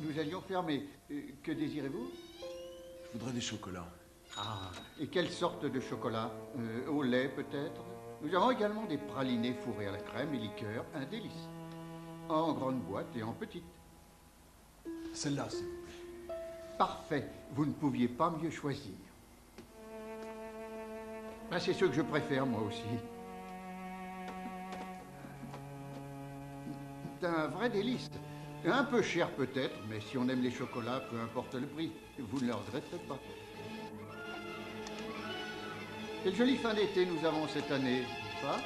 nous allions fermer. Que désirez-vous? Je voudrais des chocolats. Ah, et quelle sorte de chocolat? Au lait, peut-être? Nous avons également des pralinés fourrés à la crème et liqueur, un délice. En grande boîte et en petite. Celle-là, s'il vous plaît. Parfait. Vous ne pouviez pas mieux choisir. Ben, c'est ceux que je préfère, moi aussi. C'est un vrai délice. Un peu cher peut-être, mais si on aime les chocolats, peu importe le prix, vous ne le regretterez pas. Quelle jolie fin d'été nous avons cette année, n'est-ce pas?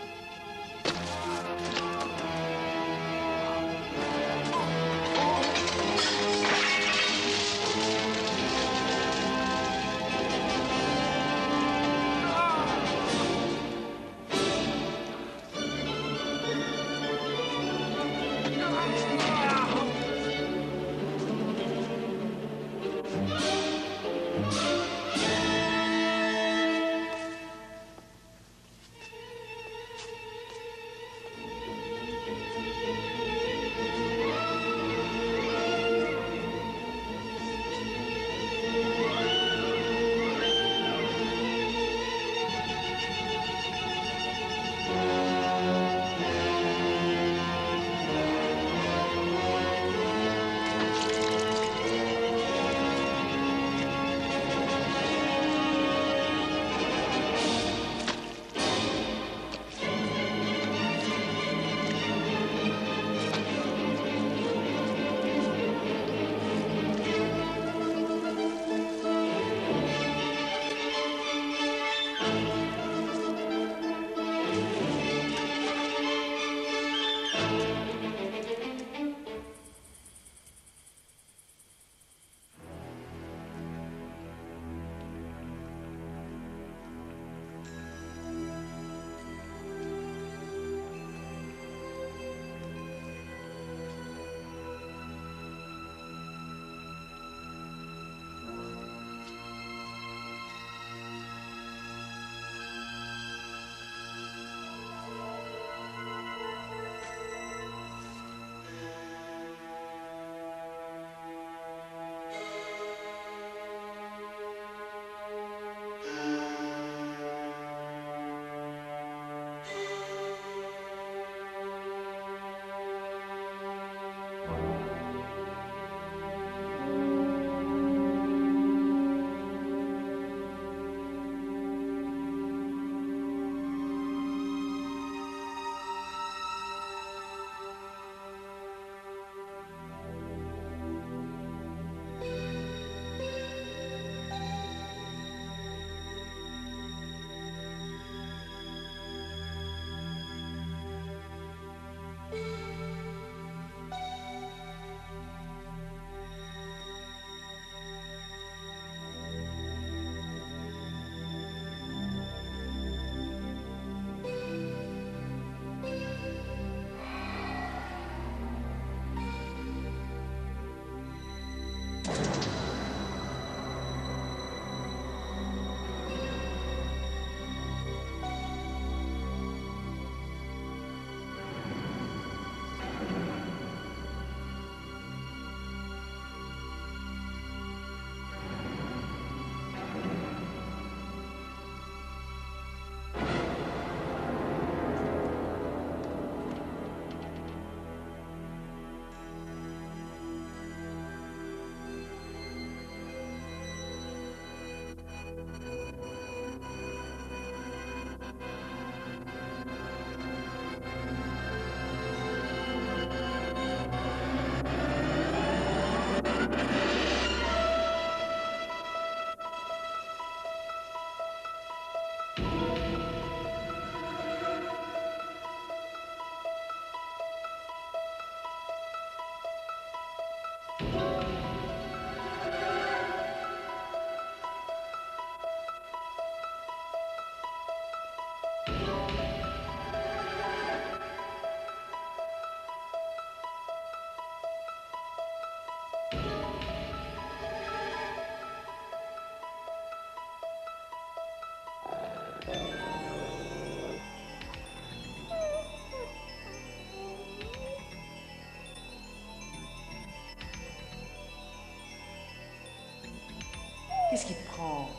Bertrand.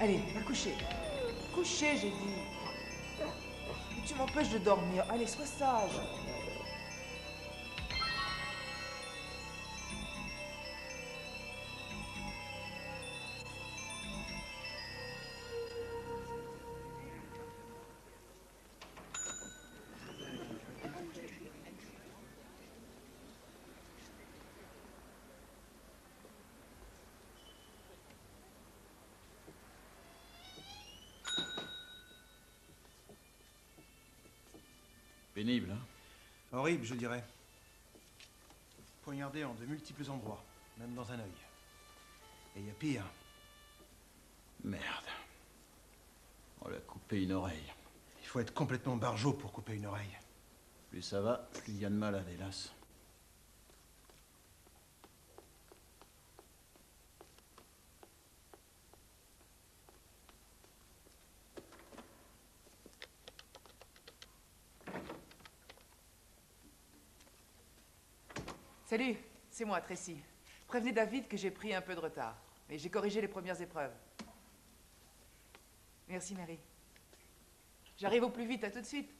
Allez, va coucher. Coucher, j'ai dit. Tu m'empêches de dormir. Allez, sois sage. Pénible, hein? Horrible, je dirais. Poignardé en de multiples endroits, même dans un œil. Et il y a pire. Merde. On lui a coupé une oreille. Il faut être complètement barjot pour couper une oreille. Plus ça va, plus il y a de malades, hélas. Salut, c'est moi, Tracy. Prévenez David que j'ai pris un peu de retard. Mais j'ai corrigé les premières épreuves. Merci, Mary. J'arrive au plus vite, à tout de suite.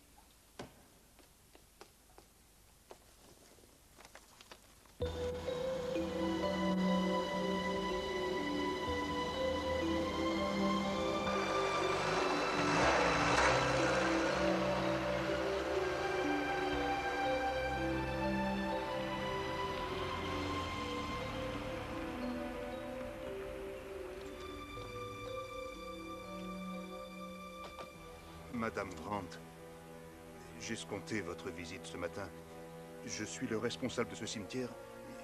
Madame Brandt, j'ai escompté votre visite ce matin. Je suis le responsable de ce cimetière.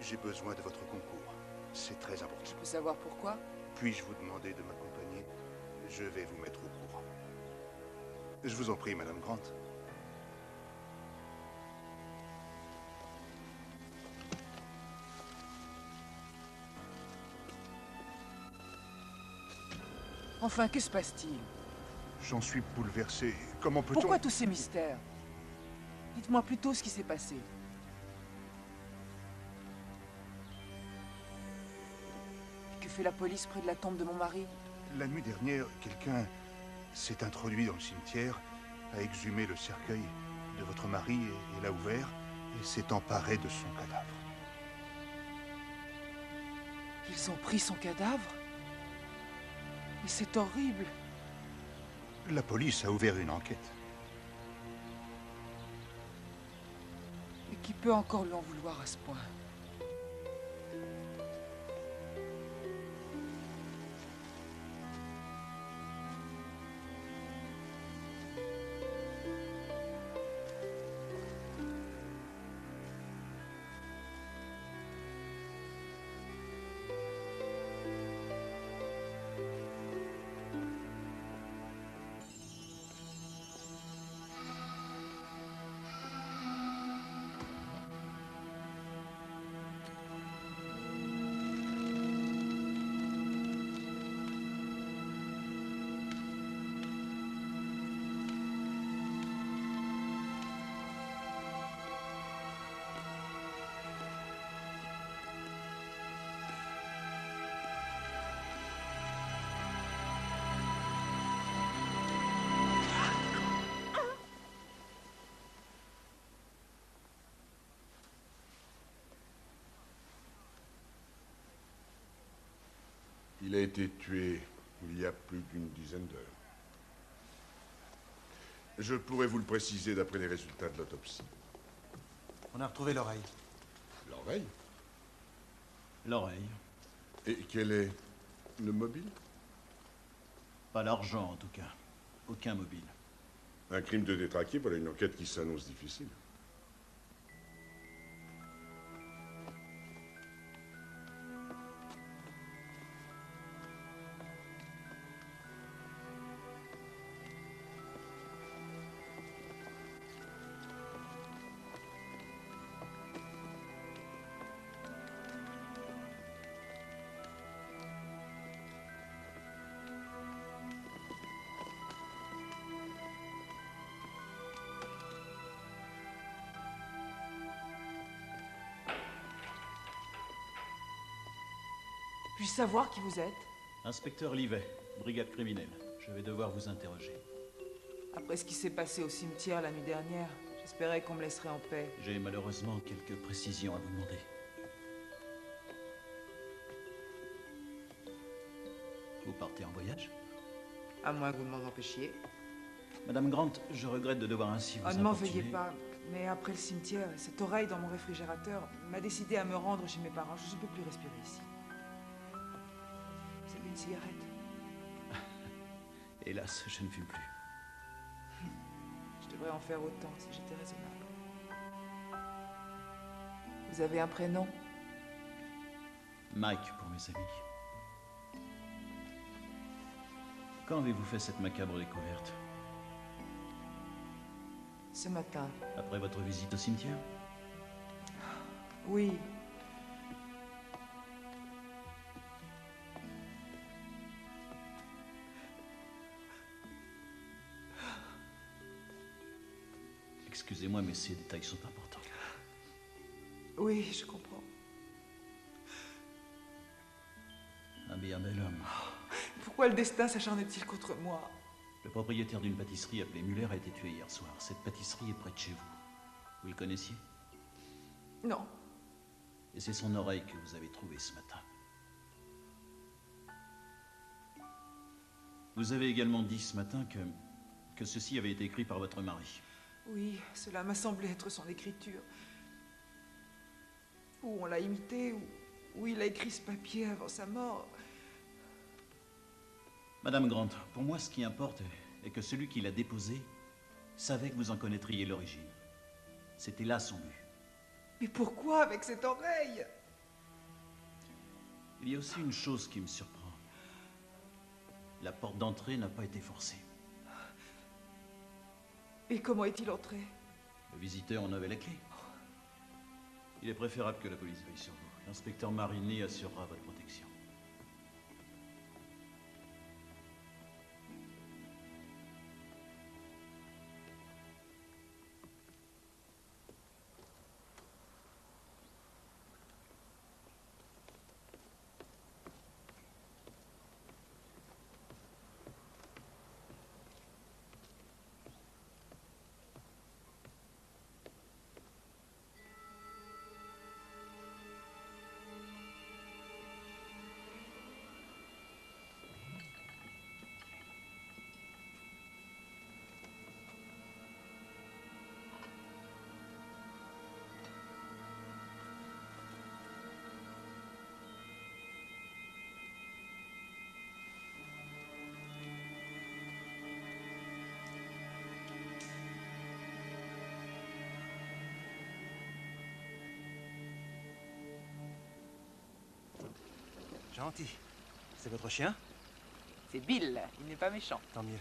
J'ai besoin de votre concours. C'est très important. Je peux savoir pourquoi? Puis-je vous demander de m'accompagner? Je vais vous mettre au courant. Je vous en prie, Madame Grant. Enfin, que se passe-t-il? J'en suis bouleversé. Comment peut-on... Pourquoi tous ces mystères? Dites-moi plutôt ce qui s'est passé. Que fait la police près de la tombe de mon mari? La nuit dernière, quelqu'un s'est introduit dans le cimetière, a exhumé le cercueil de votre mari et l'a ouvert, et s'est emparé de son cadavre. Ils ont pris son cadavre? Mais c'est horrible. La police a ouvert une enquête. Et qui peut encore lui en vouloir à ce point? Il a été tué il y a plus d'une dizaine d'heures. Je pourrais vous le préciser d'après les résultats de l'autopsie. On a retrouvé l'oreille. L'oreille? L'oreille. Et quel est le mobile? Pas l'argent, en tout cas. Aucun mobile. Un crime de détraqué, voilà une enquête qui s'annonce difficile. Puis-je savoir qui vous êtes? Inspecteur Livet, brigade criminelle. Je vais devoir vous interroger. Après ce qui s'est passé au cimetière la nuit dernière, j'espérais qu'on me laisserait en paix. J'ai malheureusement quelques précisions à vous demander. Vous partez en voyage? À moins que vous ne m'en empêchiez. Madame Grant, je regrette de devoir ainsi vous Oh, ne m'en importuner. veuillez pas. Mais après le cimetière, cette oreille dans mon réfrigérateur m'a décidé à me rendre chez mes parents. Je ne peux plus respirer ici. Vous avez une cigarette? Hélas, je ne fume plus. Je devrais en faire autant si j'étais raisonnable. Vous avez un prénom? Mike pour mes amis. Quand avez-vous fait cette macabre découverte? Ce matin. Après votre visite au cimetière? Oui. Excusez-moi, mais ces détails sont importants. Oui, je comprends. Un bien bel homme. Pourquoi le destin s'acharne-t-il contre moi? Le propriétaire d'une pâtisserie appelée Muller a été tué hier soir. Cette pâtisserie est près de chez vous. Vous le connaissiez? Non. Et c'est son oreille que vous avez trouvée ce matin. Vous avez également dit ce matin que ceci avait été écrit par votre mari. Oui, cela m'a semblé être son écriture. Ou on l'a imité, ou il a écrit ce papier avant sa mort. Madame Grant, pour moi, ce qui importe est que celui qui l'a déposé savait que vous en connaîtriez l'origine. C'était là son but. Mais pourquoi avec cette oreille? Il y a aussi une chose qui me surprend. La porte d'entrée n'a pas été forcée. Et comment est-il entré? Le visiteur en avait la clé. Il est préférable que la police veille sur vous. L'inspecteur Marini assurera votre protection. Gentil. C'est votre chien? C'est Bill, il n'est pas méchant. Tant mieux.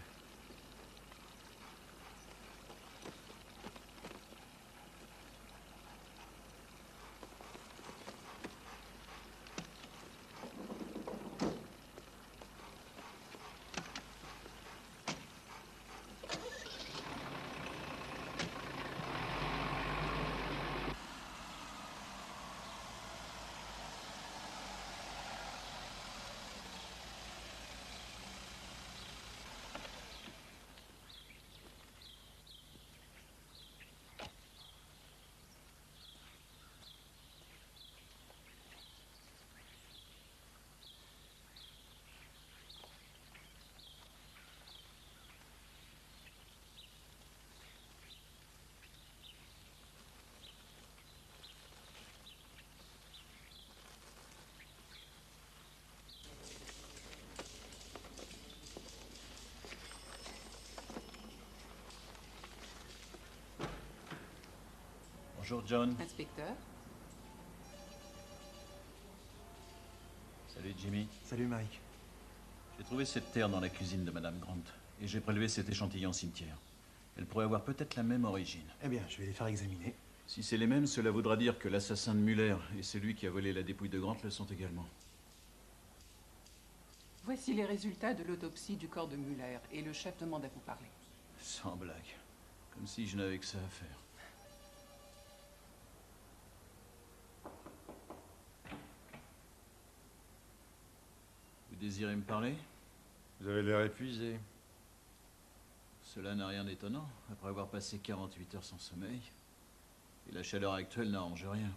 Bonjour, John. Inspecteur? Salut, Jimmy. Salut, Mike. J'ai trouvé cette terre dans la cuisine de Madame Grant. Et j'ai prélevé cet échantillon au cimetière. Elle pourrait avoir peut-être la même origine. Eh bien, je vais les faire examiner. Si c'est les mêmes, cela voudra dire que l'assassin de Muller et celui qui a volé la dépouille de Grant le sont également. Voici les résultats de l'autopsie du corps de Muller et le chef demande à vous parler. Sans blague. Comme si je n'avais que ça à faire. Vous désirez me parler? Vous avez l'air épuisé. Cela n'a rien d'étonnant, après avoir passé 48 heures sans sommeil. Et la chaleur actuelle n'arrange rien.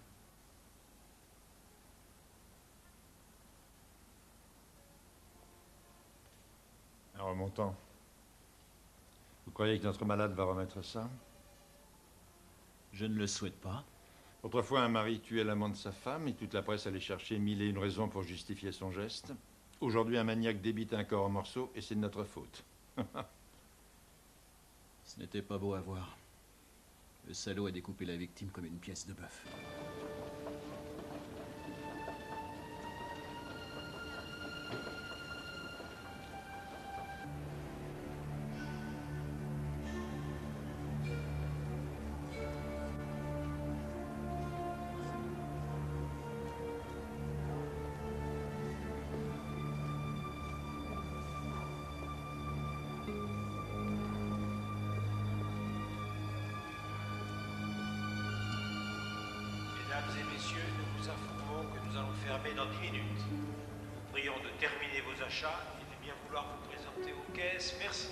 En remontant. Vous croyez que notre malade va remettre ça? Je ne le souhaite pas. Autrefois, un mari tuait l'amant de sa femme et toute la presse allait chercher mille et une raisons pour justifier son geste. Aujourd'hui, un maniaque débite un corps en morceaux et c'est de notre faute. Ce n'était pas beau à voir. Le salaud a découpé la victime comme une pièce de bœuf. Mesdames et messieurs, nous vous informons que nous allons fermer dans 10 minutes. Nous prions de terminer vos achats et de bien vouloir vous présenter aux caisses. Merci.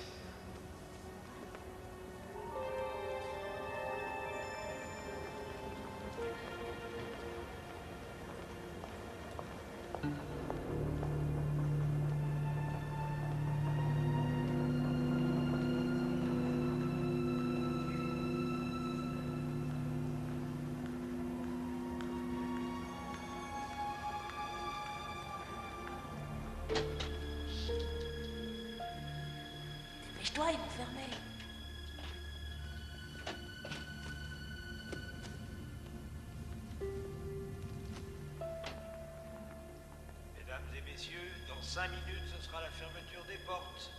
Dépêche-toi, ils vont fermer. Mesdames et messieurs, dans 5 minutes, ce sera la fermeture des portes.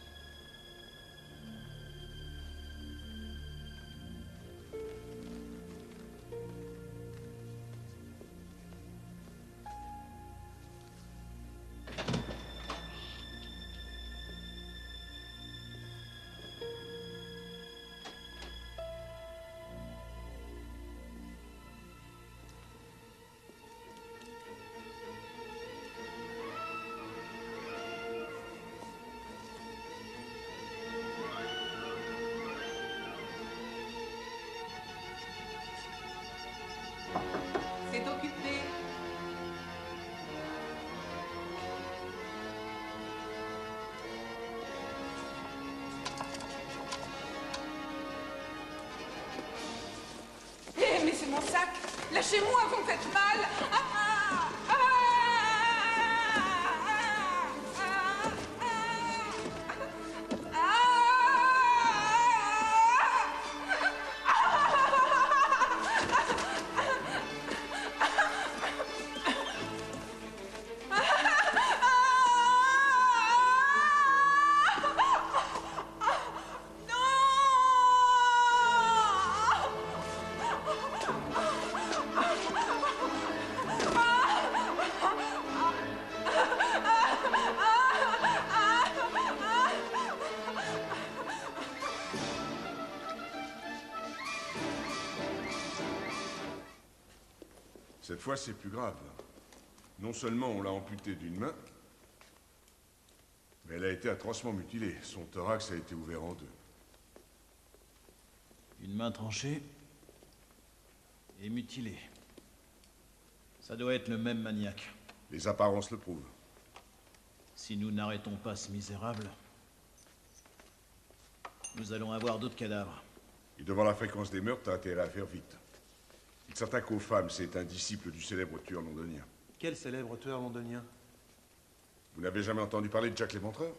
C'est occupé. Hé, mais c'est mon sac. Lâchez-moi, vous me faites mal. Cette fois, c'est plus grave. Non seulement on l'a amputée d'une main, mais elle a été atrocement mutilée. Son thorax a été ouvert en deux. Une main tranchée et mutilée. Ça doit être le même maniaque. Les apparences le prouvent. Si nous n'arrêtons pas ce misérable, nous allons avoir d'autres cadavres. Et devant la fréquence des meurtres, t'as intérêt à faire vite. Il s'attaque aux femmes, c'est un disciple du célèbre tueur londonien. Quel célèbre tueur londonien? Vous n'avez jamais entendu parler de Jack l'Éventreur?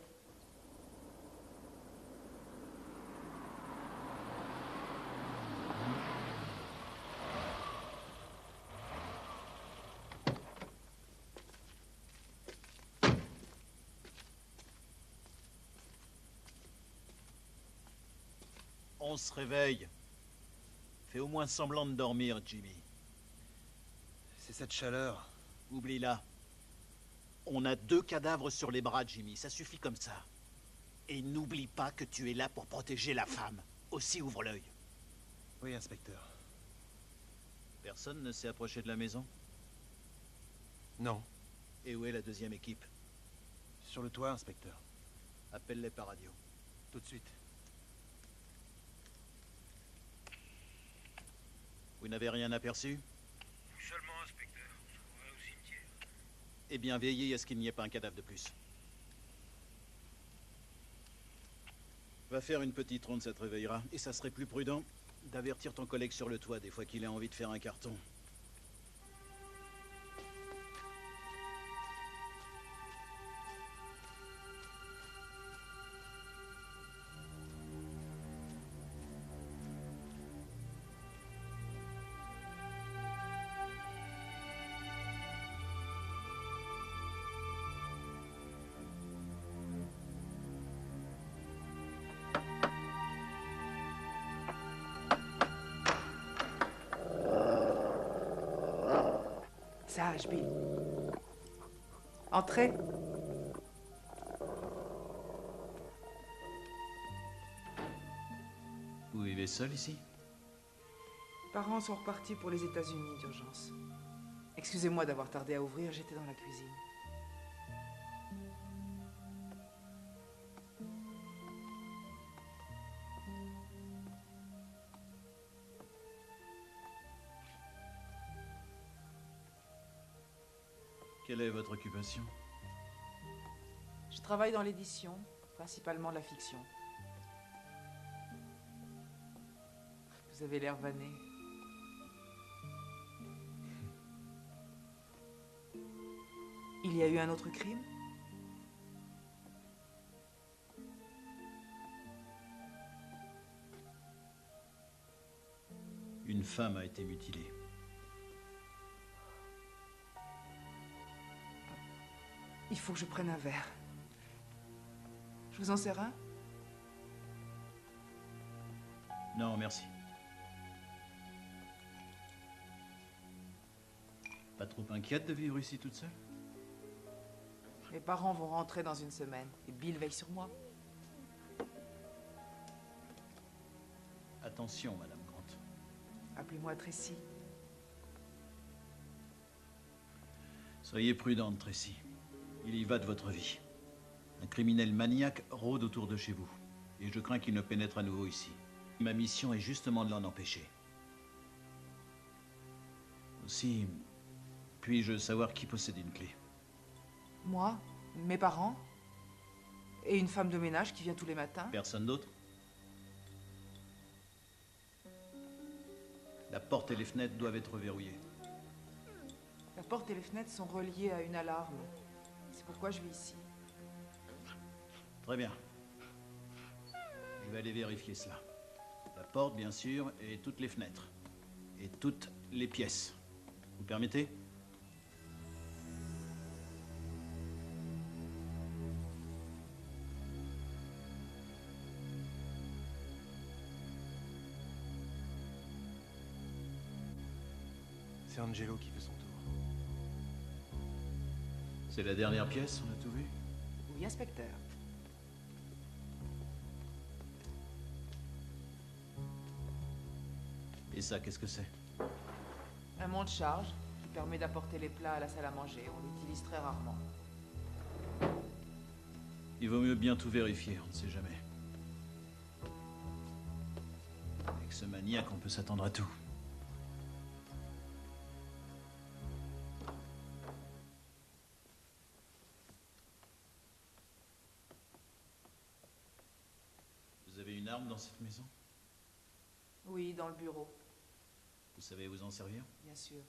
On se réveille. Fais au moins semblant de dormir, Jimmy. C'est cette chaleur. Oublie-la. On a 2 cadavres sur les bras, Jimmy. Ça suffit comme ça. Et n'oublie pas que tu es là pour protéger la femme. Aussi ouvre l'œil. Oui, inspecteur. Personne ne s'est approché de la maison? Non. Et où est la deuxième équipe? sur le toit, inspecteur. Appelle-les par radio. Tout de suite. Vous n'avez rien aperçu? Seulement, inspecteur. Je trouverai au cimetière. Eh bien, veillez à ce qu'il n'y ait pas un cadavre de plus. Va faire une petite ronde, ça te réveillera. Et ça serait plus prudent d'avertir ton collègue sur le toit des fois qu'il a envie de faire un carton. Sage, Bill. Entrez. Vous vivez seul ici? Les parents sont repartis pour les États-Unis d'urgence. Excusez-moi d'avoir tardé à ouvrir, j'étais dans la cuisine. Quelle est votre occupation? Je travaille dans l'édition, principalement la fiction. Vous avez l'air vanné. Il y a eu un autre crime? Une femme a été mutilée. Il faut que je prenne un verre. Je vous en sers un? Non, merci. Pas trop inquiète de vivre ici toute seule? Mes parents vont rentrer dans une semaine et Bill veille sur moi. Attention, Madame Grant. Appelez-moi Tracy. Soyez prudente, Tracy. Il y va de votre vie. Un criminel maniaque rôde autour de chez vous. Et je crains qu'il ne pénètre à nouveau ici. Ma mission est justement de l'en empêcher. Aussi, puis-je savoir qui possède une clé? Moi, mes parents, et une femme de ménage qui vient tous les matins. Personne d'autre? La porte et les fenêtres doivent être verrouillées. La porte et les fenêtres sont reliées à une alarme. C'est pourquoi je vis ici. Très bien. Je vais aller vérifier cela. La porte, bien sûr, et toutes les fenêtres. Et toutes les pièces. Vous permettez? C'est Angelo qui fait son tour. C'est la dernière pièce, on a tout vu? Oui, inspecteur. Et ça, qu'est-ce que c'est? Un monte-charge qui permet d'apporter les plats à la salle à manger. On l'utilise très rarement. Il vaut mieux bien tout vérifier, on ne sait jamais. Avec ce maniaque, on peut s'attendre à tout. Vous avez une arme dans cette maison? Oui, dans le bureau, Vous savez vous en servir? bien sûr.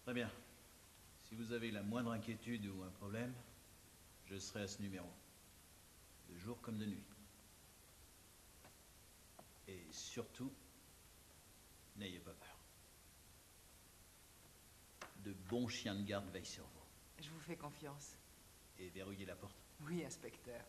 Très bien. Si vous avez la moindre inquiétude ou un problème, je serai à ce numéro. De jour comme de nuit. Et surtout, n'ayez pas peur. De bons chiens de garde veillent sur vous. Je vous fais confiance. Et verrouillez la porte. Oui, inspecteur.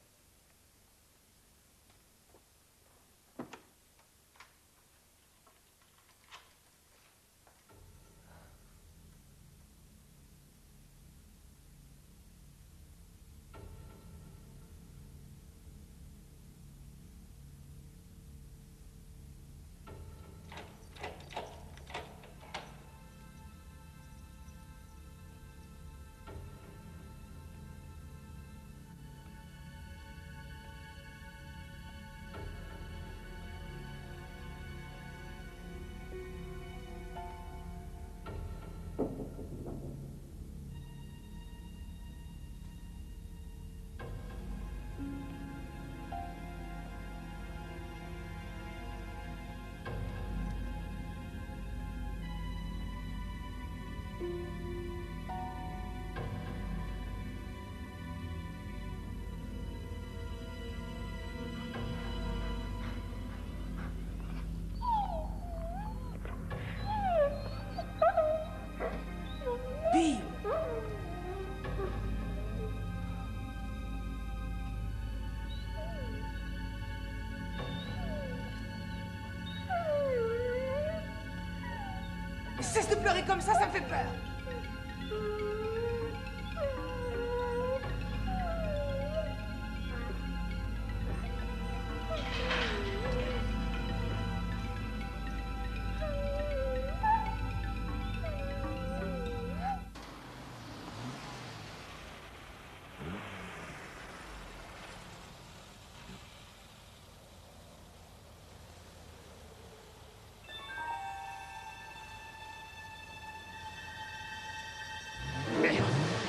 Cesse de pleurer comme ça me fait peur.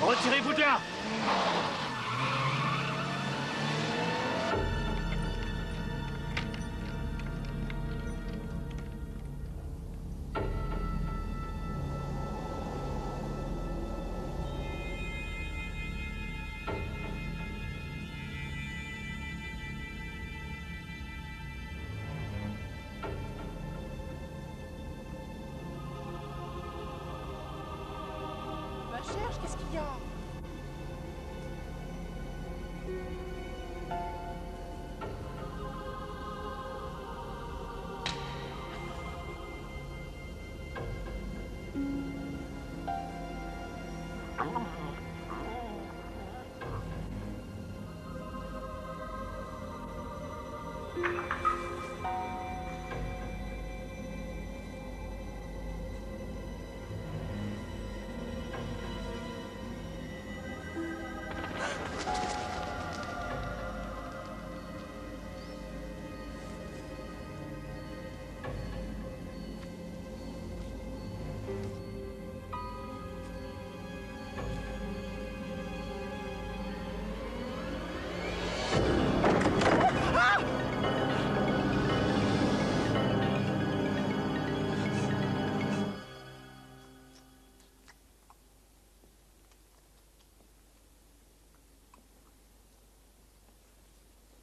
Retirez-vous de là! Ma cherche, qu'est-ce qu'il y a?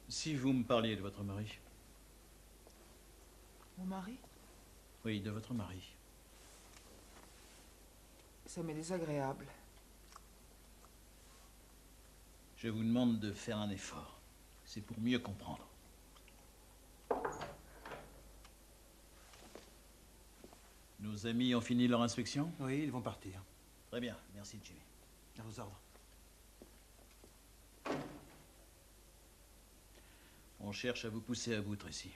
Si vous me parliez de votre mari. Mon mari? Oui, de votre mari. Ça m'est désagréable. Je vous demande de faire un effort. C'est pour mieux comprendre. Nos amis ont fini leur inspection? Oui, ils vont partir. Très bien, merci Jimmy. À vos ordres. On cherche à vous pousser à bout, Tracy.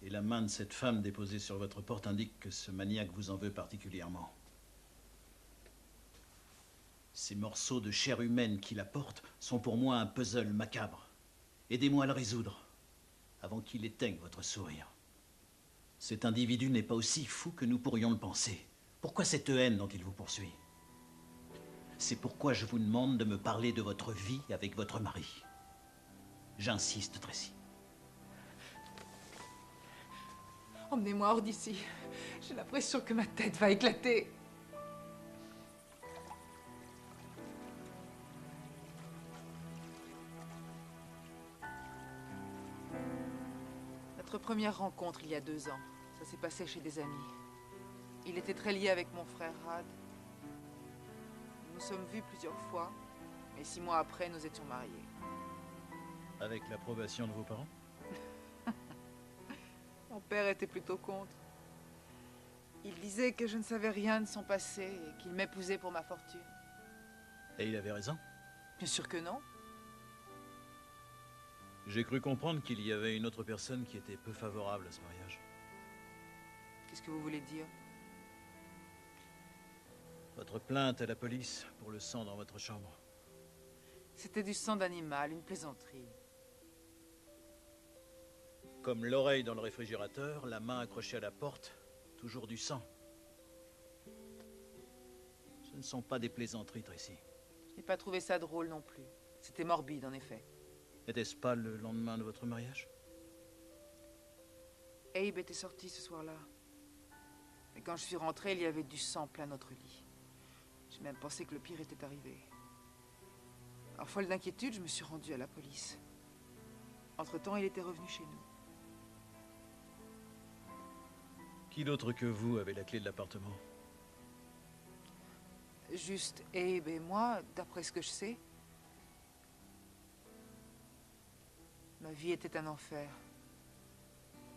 Et la main de cette femme déposée sur votre porte indique que ce maniaque vous en veut particulièrement. Ces morceaux de chair humaine qui la portent sont pour moi un puzzle macabre. Aidez-moi à le résoudre, avant qu'il éteigne votre sourire. Cet individu n'est pas aussi fou que nous pourrions le penser. Pourquoi cette haine dont il vous poursuit? C'est pourquoi je vous demande de me parler de votre vie avec votre mari. J'insiste, Tracy. Emmenez-moi hors d'ici. J'ai l'impression que ma tête va éclater. Notre première rencontre il y a 2 ans, ça s'est passé chez des amis. Il était très lié avec mon frère Rad. Nous nous sommes vus plusieurs fois, mais 6 mois après, nous étions mariés. Avec l'approbation de vos parents? Mon père était plutôt contre. Il disait que je ne savais rien de son passé et qu'il m'épousait pour ma fortune. Et il avait raison. Bien sûr que non. J'ai cru comprendre qu'il y avait une autre personne qui était peu favorable à ce mariage. Qu'est-ce que vous voulez dire? Votre plainte à la police pour le sang dans votre chambre. C'était du sang d'animal, une plaisanterie. Comme l'oreille dans le réfrigérateur, la main accrochée à la porte, toujours du sang. Ce ne sont pas des plaisanteries, Tracy. Je n'ai pas trouvé ça drôle non plus. C'était morbide, en effet. N'était-ce pas le lendemain de votre mariage? Abe était sorti ce soir-là. Et quand je suis rentrée, il y avait du sang plein notre lit. J'ai même pensé que le pire était arrivé. Alors, folle d'inquiétude, je me suis rendue à la police. Entre-temps, il était revenu chez nous. Qui d'autre que vous avait la clé de l'appartement? Juste Abe et moi, d'après ce que je sais. Ma vie était un enfer.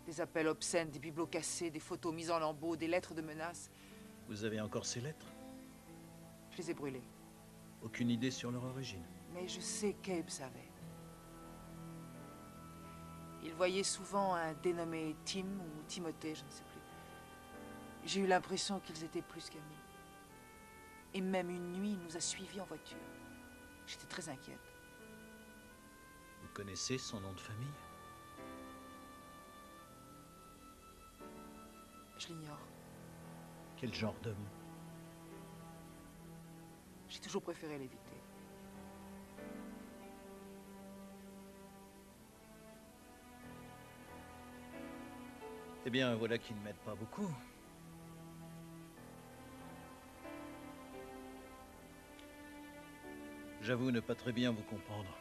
Des appels obscènes, des bibelots cassés, des photos mises en lambeaux, des lettres de menaces. Vous avez encore ces lettres? Je les ai brûlées. Aucune idée sur leur origine? Mais je sais qu'Abe savait. Il voyait souvent un dénommé Tim ou Timothée, je ne sais plus. J'ai eu l'impression qu'ils étaient plus qu'amis. Et même une nuit, il nous a suivis en voiture. J'étais très inquiète. Vous connaissez son nom de famille? Je l'ignore. Quel genre d'homme? J'ai toujours préféré l'éviter. Eh bien, voilà qui ne m'aide pas beaucoup. J'avoue ne pas très bien vous comprendre.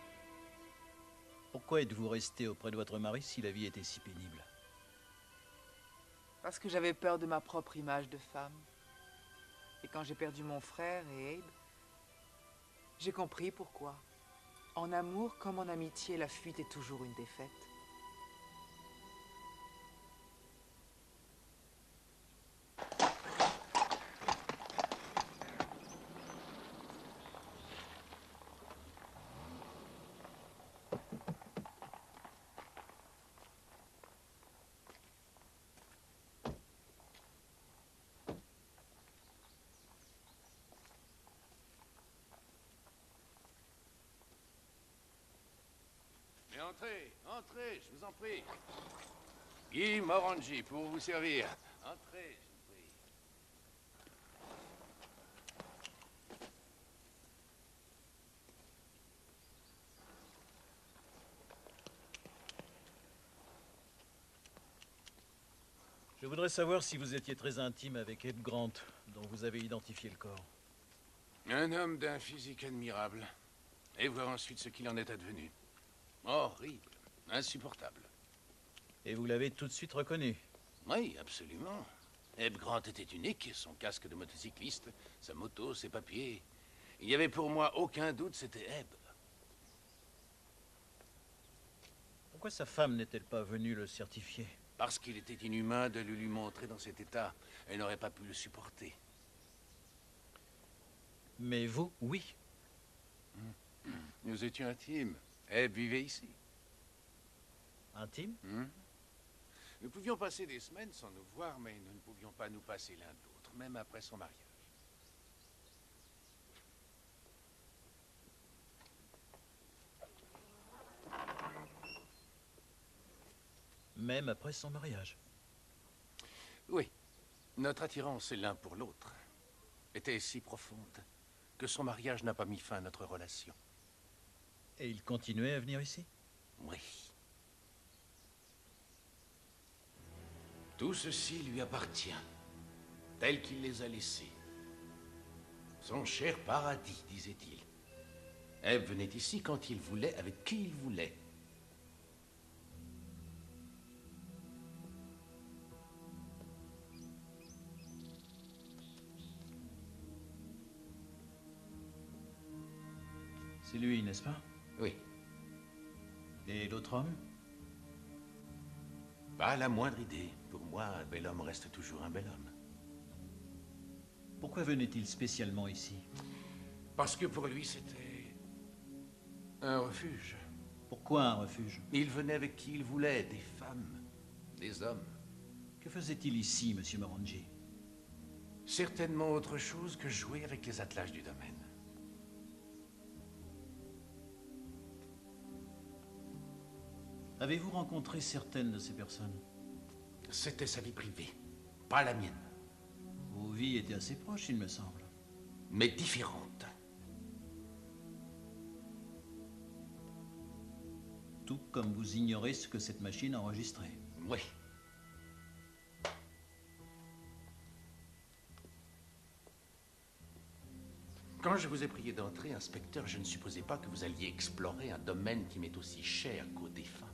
Pourquoi êtes-vous resté auprès de votre mari si la vie était si pénible? Parce que j'avais peur de ma propre image de femme. Et quand j'ai perdu mon frère et Abe, j'ai compris pourquoi. En amour comme en amitié, la fuite est toujours une défaite. Mais entrez, entrez, je vous en prie. Guy Morangi, pour vous servir. Entrez, je vous prie. Je voudrais savoir si vous étiez très intime avec Abe Grant, dont vous avez identifié le corps. Un homme d'un physique admirable. Et voir ensuite ce qu'il en est advenu. Horrible, insupportable. Et vous l'avez tout de suite reconnu? Oui, absolument. Abe Grant était unique, son casque de motocycliste, sa moto, ses papiers. Il n'y avait pour moi aucun doute, c'était Abe. Pourquoi sa femme n'est-elle pas venue le certifier? Parce qu'il était inhumain de le lui montrer dans cet état. Elle n'aurait pas pu le supporter. Mais vous, oui. Nous étions intimes. Abe vivait ici. Intime? Nous pouvions passer des semaines sans nous voir, mais nous ne pouvions pas nous passer l'un de l'autre, même après son mariage. Même après son mariage? Oui. Notre attirance l'un pour l'autre était si profonde que son mariage n'a pas mis fin à notre relation. Et il continuait à venir ici? Oui. Tout ceci lui appartient, tel qu'il les a laissés. Son cher paradis, disait-il. Abe venait ici quand il voulait, avec qui il voulait. C'est lui, n'est-ce pas? Oui. Et l'autre homme? Pas la moindre idée. Pour moi, un bel homme reste toujours un bel homme. Pourquoi venait-il spécialement ici? Parce que pour lui, c'était un refuge. Pourquoi un refuge? Il venait avec qui il voulait, des femmes, des hommes. Que faisait-il ici, monsieur Morangi? Certainement autre chose que jouer avec les attelages du domaine. Avez-vous rencontré certaines de ces personnes? C'était sa vie privée, pas la mienne. Vos vies étaient assez proches, il me semble. Mais différentes. Tout comme vous ignorez ce que cette machine a enregistré. Oui. Quand je vous ai prié d'entrer, inspecteur, je ne supposais pas que vous alliez explorer un domaine qui m'est aussi cher qu'aux défunts.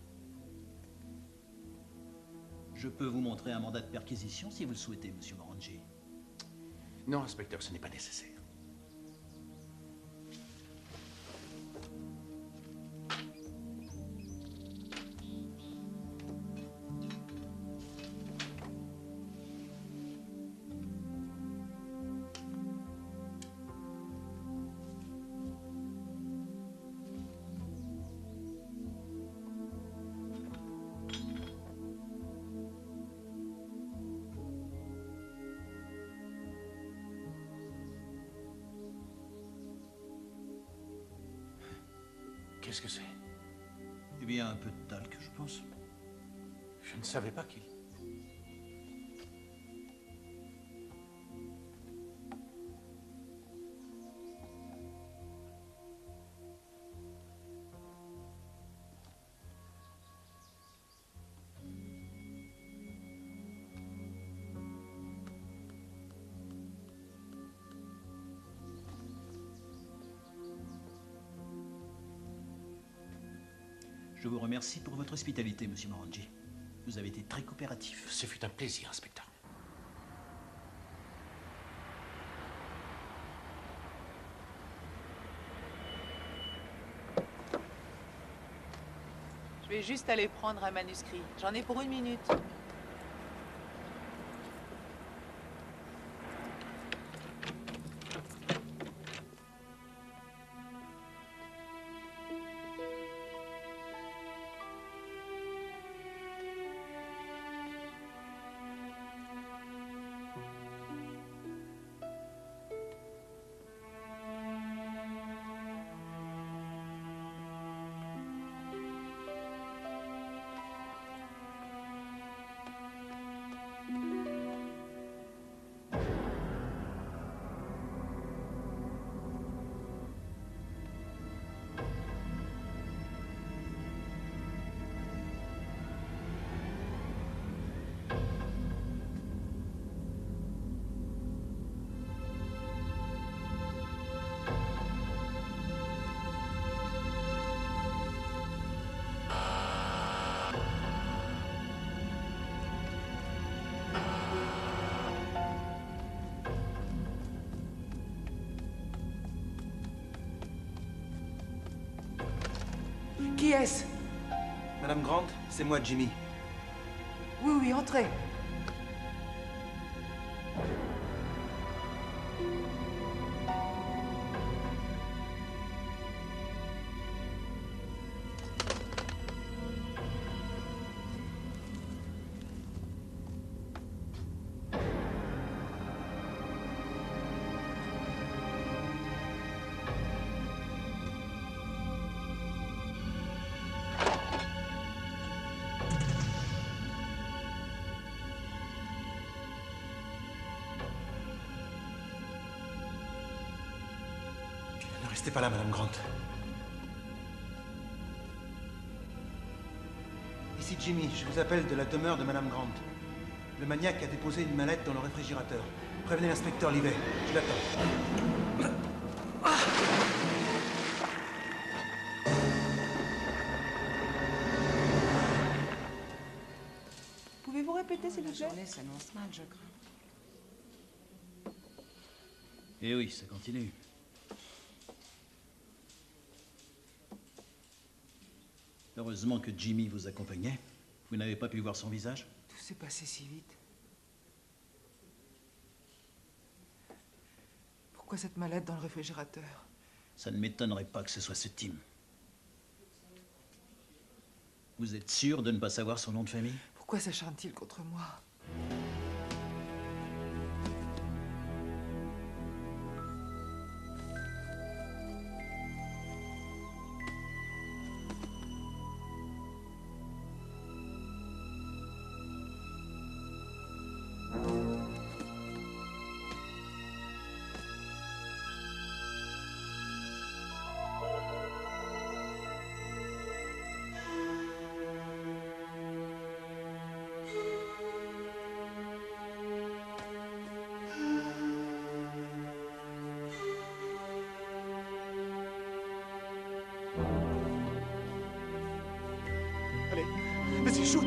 Je peux vous montrer un mandat de perquisition si vous le souhaitez, monsieur Morangi. Non, inspecteur, ce n'est pas nécessaire. Qu'est-ce que c'est? Eh bien, un peu de talc, je pense. Je ne savais pas qu'il... Je vous remercie pour votre hospitalité, monsieur Morangi. Vous avez été très coopératif. Ce fut un plaisir, inspecteur. Je vais juste aller prendre un manuscrit. J'en ai pour 1 minute. Qui est-ce? Madame Grant, c'est moi, Jimmy. Oui, oui, entrez. Ne restez pas là, Madame Grant. Ici Jimmy, je vous appelle de la demeure de Madame Grant. Le maniaque a déposé une mallette dans le réfrigérateur. Prévenez l'inspecteur Livet, je l'attends. Pouvez-vous répéter, s'il vous plaît? La journée s'annonce mal, je crains. Eh oui, ça continue. Heureusement que Jimmy vous accompagnait. Vous n'avez pas pu voir son visage? Tout s'est passé si vite. Pourquoi cette mallette dans le réfrigérateur? Ça ne m'étonnerait pas que ce soit ce Tim. Vous êtes sûr de ne pas savoir son nom de famille? Pourquoi s'acharne-t-il contre moi? Allez, vas-y, shoot!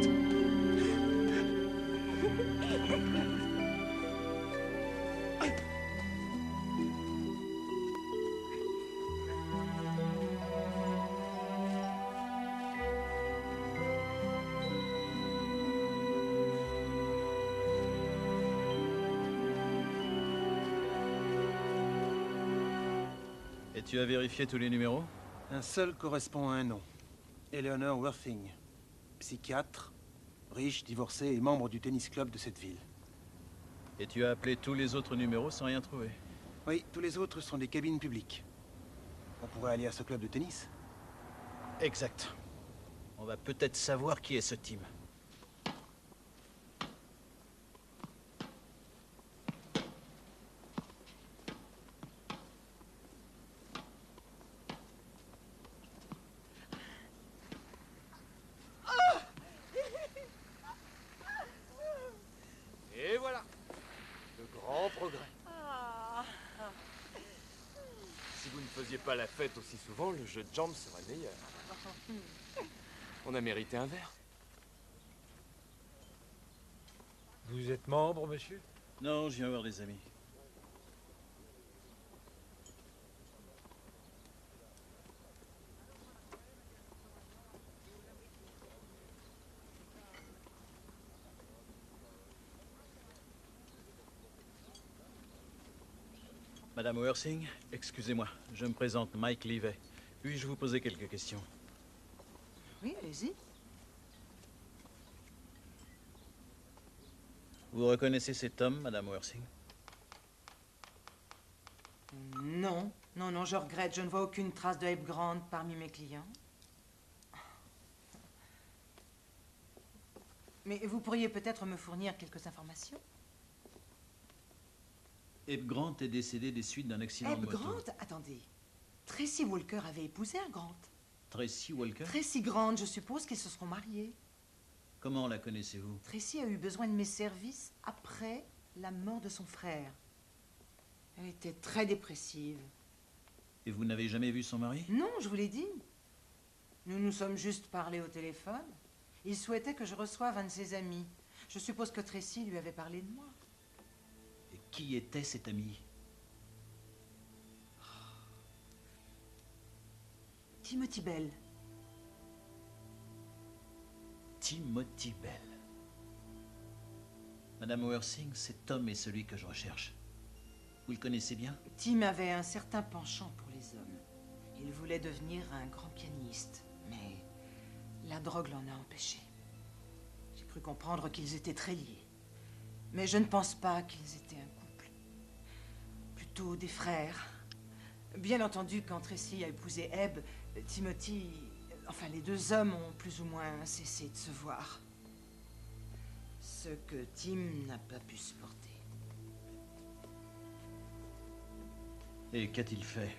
Et tu as vérifié tous les numéros? Un seul correspond à un nom. Eleanor Worthing. Psychiatre, riche, divorcé et membre du tennis club de cette ville. Et tu as appelé tous les autres numéros sans rien trouver? Oui, tous les autres sont des cabines publiques. On pourrait aller à ce club de tennis. Exact. On va peut-être savoir qui est ce Tim. Et voilà. De grands progrès. Si vous ne faisiez pas la fête aussi souvent, le jeu de jambes serait meilleur. On a mérité un verre. Vous êtes membre, monsieur? Non, je viens voir des amis. Madame Wersing, excusez-moi, je me présente, Mike Livet. Puis-je vous poser quelques questions? Oui, allez-y. Vous reconnaissez cet homme, Madame Wersing? Non, non, je regrette. Je ne vois aucune trace de Abe Grant parmi mes clients. Mais vous pourriez peut-être me fournir quelques informations? Abe Grant est décédé des suites d'un accident de Abe moto. Grant? Attendez. Tracy Walker avait épousé un Grant. Tracy Walker? Tracy Grant, je suppose qu'ils se seront mariés. Comment la connaissez-vous? Tracy a eu besoin de mes services après la mort de son frère. Elle était très dépressive. Et vous n'avez jamais vu son mari? Non, je vous l'ai dit. Nous nous sommes juste parlé au téléphone. Il souhaitait que je reçoive un de ses amis. Je suppose que Tracy lui avait parlé de moi. Et qui était cet ami? Timothy Bell. Timothy Bell. Madame Wersing, cet homme est celui que je recherche. Vous le connaissez bien? Tim avait un certain penchant pour les hommes. Il voulait devenir un grand pianiste, mais la drogue l'en a empêché. J'ai cru comprendre qu'ils étaient très liés. Mais je ne pense pas qu'ils étaient un couple. Plutôt des frères. Bien entendu, quand Tracy a épousé Abe, Timothy... Enfin, les deux hommes ont plus ou moins cessé de se voir. Ce que Tim n'a pas pu supporter. Et qu'a-t-il fait?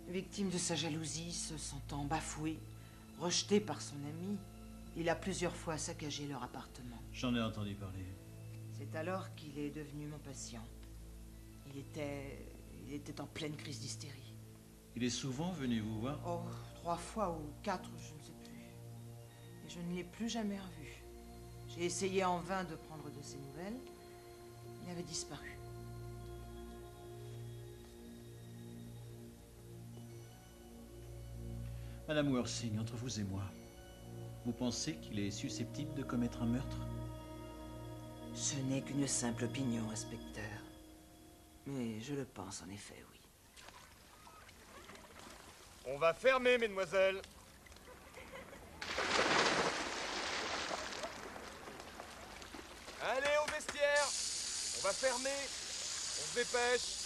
Victime de sa jalousie, se sentant bafoué, rejeté par son ami, il a plusieurs fois saccagé leur appartement. J'en ai entendu parler. C'est alors qu'il est devenu mon patient. Il était en pleine crise d'hystérie. Il est souvent venu vous voir? Oh, 3 fois ou 4, je ne sais plus. Et je ne l'ai plus jamais revu. J'ai essayé en vain de prendre de ses nouvelles. Il avait disparu. Madame Wersing, entre vous et moi, vous pensez qu'il est susceptible de commettre un meurtre? Ce n'est qu'une simple opinion, inspecteur. Mais je le pense en effet, oui. On va fermer, mesdemoiselles. Allez, au vestiaire. On va fermer. On se dépêche.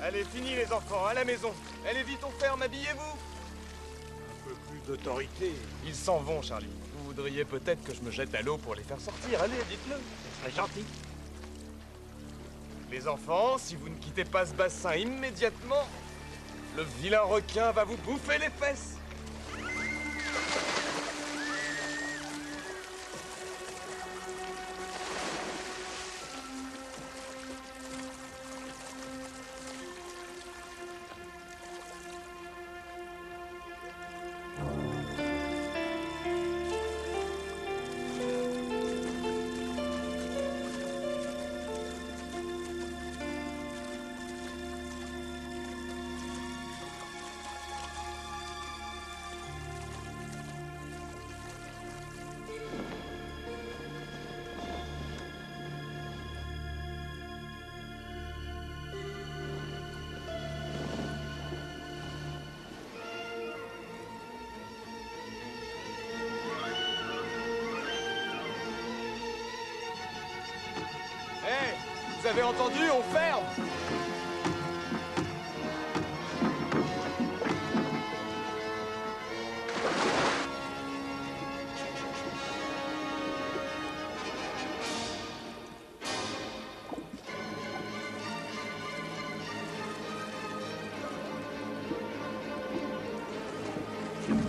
Allez, fini les enfants, à la maison. Allez vite, on ferme, habillez-vous. Un peu plus d'autorité. Ils s'en vont, Charlie. Vous voudriez peut-être que je me jette à l'eau pour les faire sortir. Allez, dites-le. Ce serait gentil. Les enfants, si vous ne quittez pas ce bassin immédiatement, le vilain requin va vous bouffer les fesses. avez entendu? On ferme!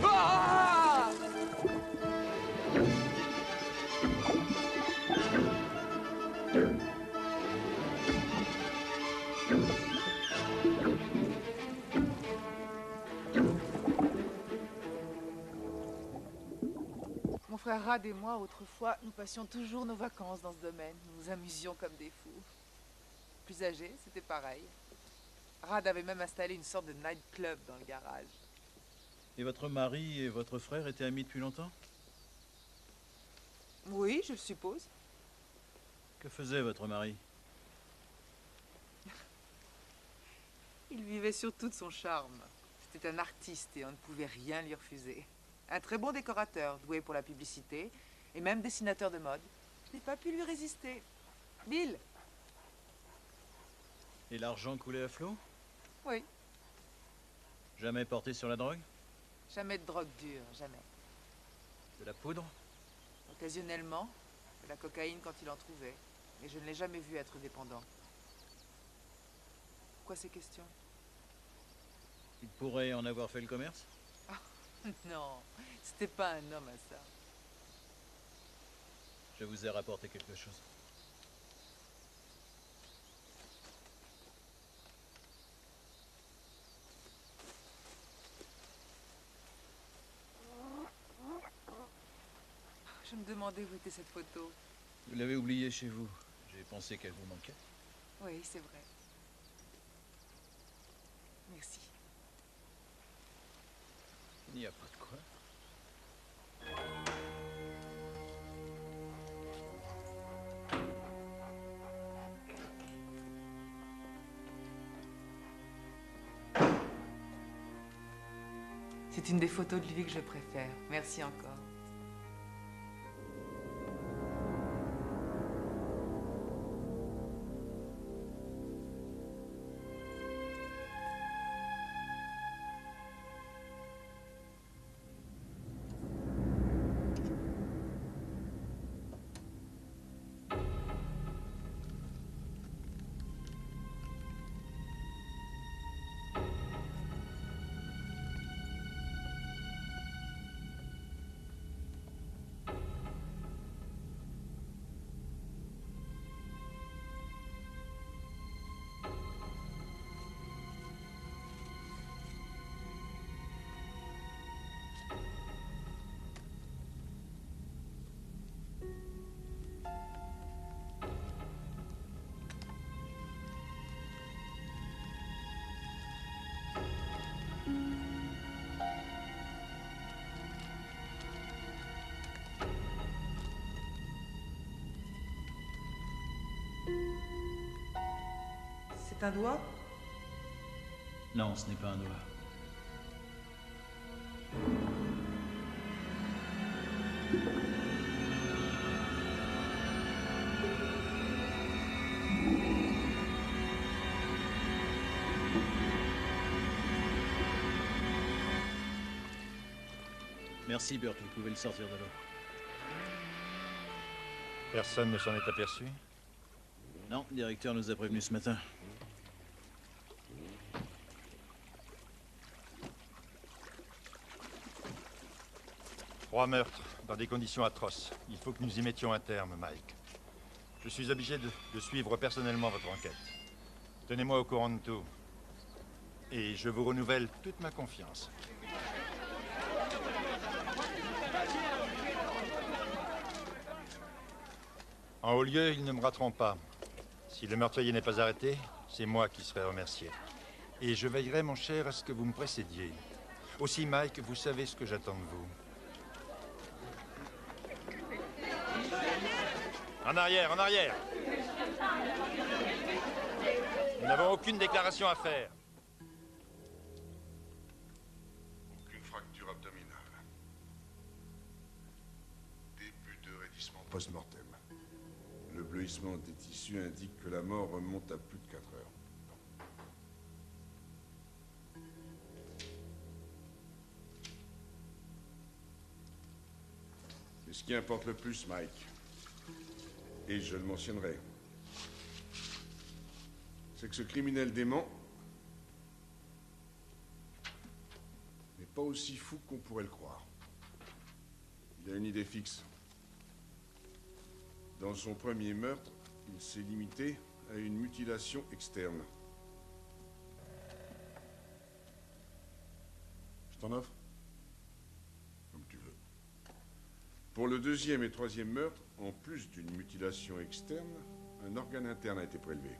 Ah! Mon frère Rad et moi, autrefois, nous passions toujours nos vacances dans ce domaine. Nous nous amusions comme des fous. Plus âgé, c'était pareil. Rad avait même installé une sorte de nightclub dans le garage. Et votre mari et votre frère étaient amis depuis longtemps? Oui, je le suppose. Que faisait votre mari? Il vivait surtout de son charme. C'était un artiste et on ne pouvait rien lui refuser. Un très bon décorateur, doué pour la publicité, et même dessinateur de mode. Je n'ai pas pu lui résister. Bill! Et l'argent coulait à flot? Oui. Jamais porté sur la drogue? Jamais de drogue dure, jamais. De la poudre? Occasionnellement, de la cocaïne quand il en trouvait. Mais je ne l'ai jamais vu être dépendant. Pourquoi ces questions? Il pourrait en avoir fait le commerce? Non, c'était pas un homme à ça. Je vous ai rapporté quelque chose. Je me demandais où était cette photo. Vous l'avez oubliée chez vous. J'ai pensé qu'elle vous manquait. Oui, c'est vrai. Merci. Il n'y a pas de quoi. C'est une des photos de lui que je préfère. Merci encore. C'est un doigt? Non, ce n'est pas un doigt. Merci, Burt, vous pouvez le sortir de l'eau. Personne ne s'en est aperçu? Non, le directeur nous a prévenus ce matin. Trois meurtres, dans des conditions atroces. Il faut que nous y mettions un terme, Mike. Je suis obligé de suivre personnellement votre enquête. Tenez-moi au courant de tout. Et je vous renouvelle toute ma confiance. En haut lieu, ils ne me rateront pas. Si le meurtrier n'est pas arrêté, c'est moi qui serai remercié. Et je veillerai, mon cher, à ce que vous me précédiez. Aussi, Mike, vous savez ce que j'attends de vous. En arrière, en arrière! Nous n'avons aucune déclaration à faire. Aucune fracture abdominale. Début de raidissement post-mortem. Le bleuissement des tissus indique que la mort remonte à plus de 4 heures. Mais ce qui importe le plus, Mike, et je le mentionnerai, c'est que ce criminel dément n'est pas aussi fou qu'on pourrait le croire. Il a une idée fixe. Dans son premier meurtre, il s'est limité à une mutilation externe. Je t'en offre? Comme tu veux. Pour le deuxième et troisième meurtre, en plus d'une mutilation externe, un organe interne a été prélevé.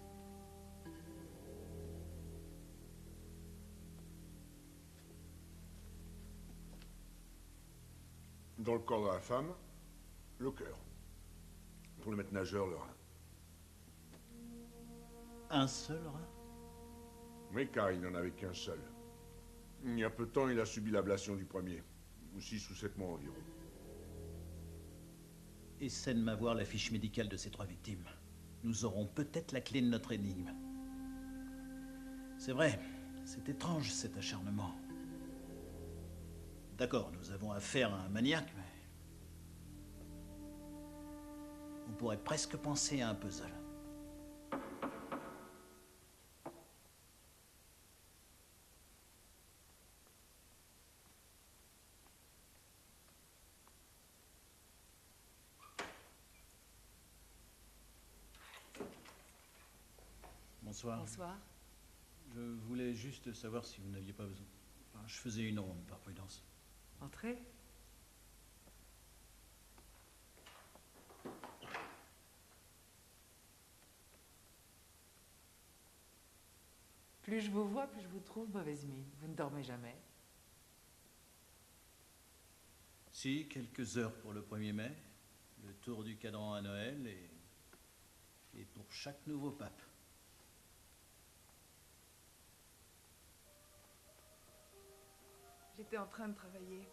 Dans le corps de la femme, le cœur. Pour le maître nageur, le rein. Un seul rein? Oui, car il n'en avait qu'un seul. Il y a peu de temps, il a subi l'ablation du premier. 6 ou 7 mois environ. Essaie-moi voir la fiche médicale de ces 3 victimes. Nous aurons peut-être la clé de notre énigme. C'est vrai, c'est étrange cet acharnement. D'accord, nous avons affaire à un maniaque, mais... on pourrait presque penser à un puzzle. Bonsoir. Bonsoir. Je voulais juste savoir si vous n'aviez pas besoin. Enfin, je faisais une ronde, par prudence. Entrez. Plus je vous vois, plus je vous trouve mauvaise mine. Vous ne dormez jamais. Si, quelques heures pour le 1er mai, le tour du cadran à Noël et pour chaque nouveau pape. J'étais en train de travailler.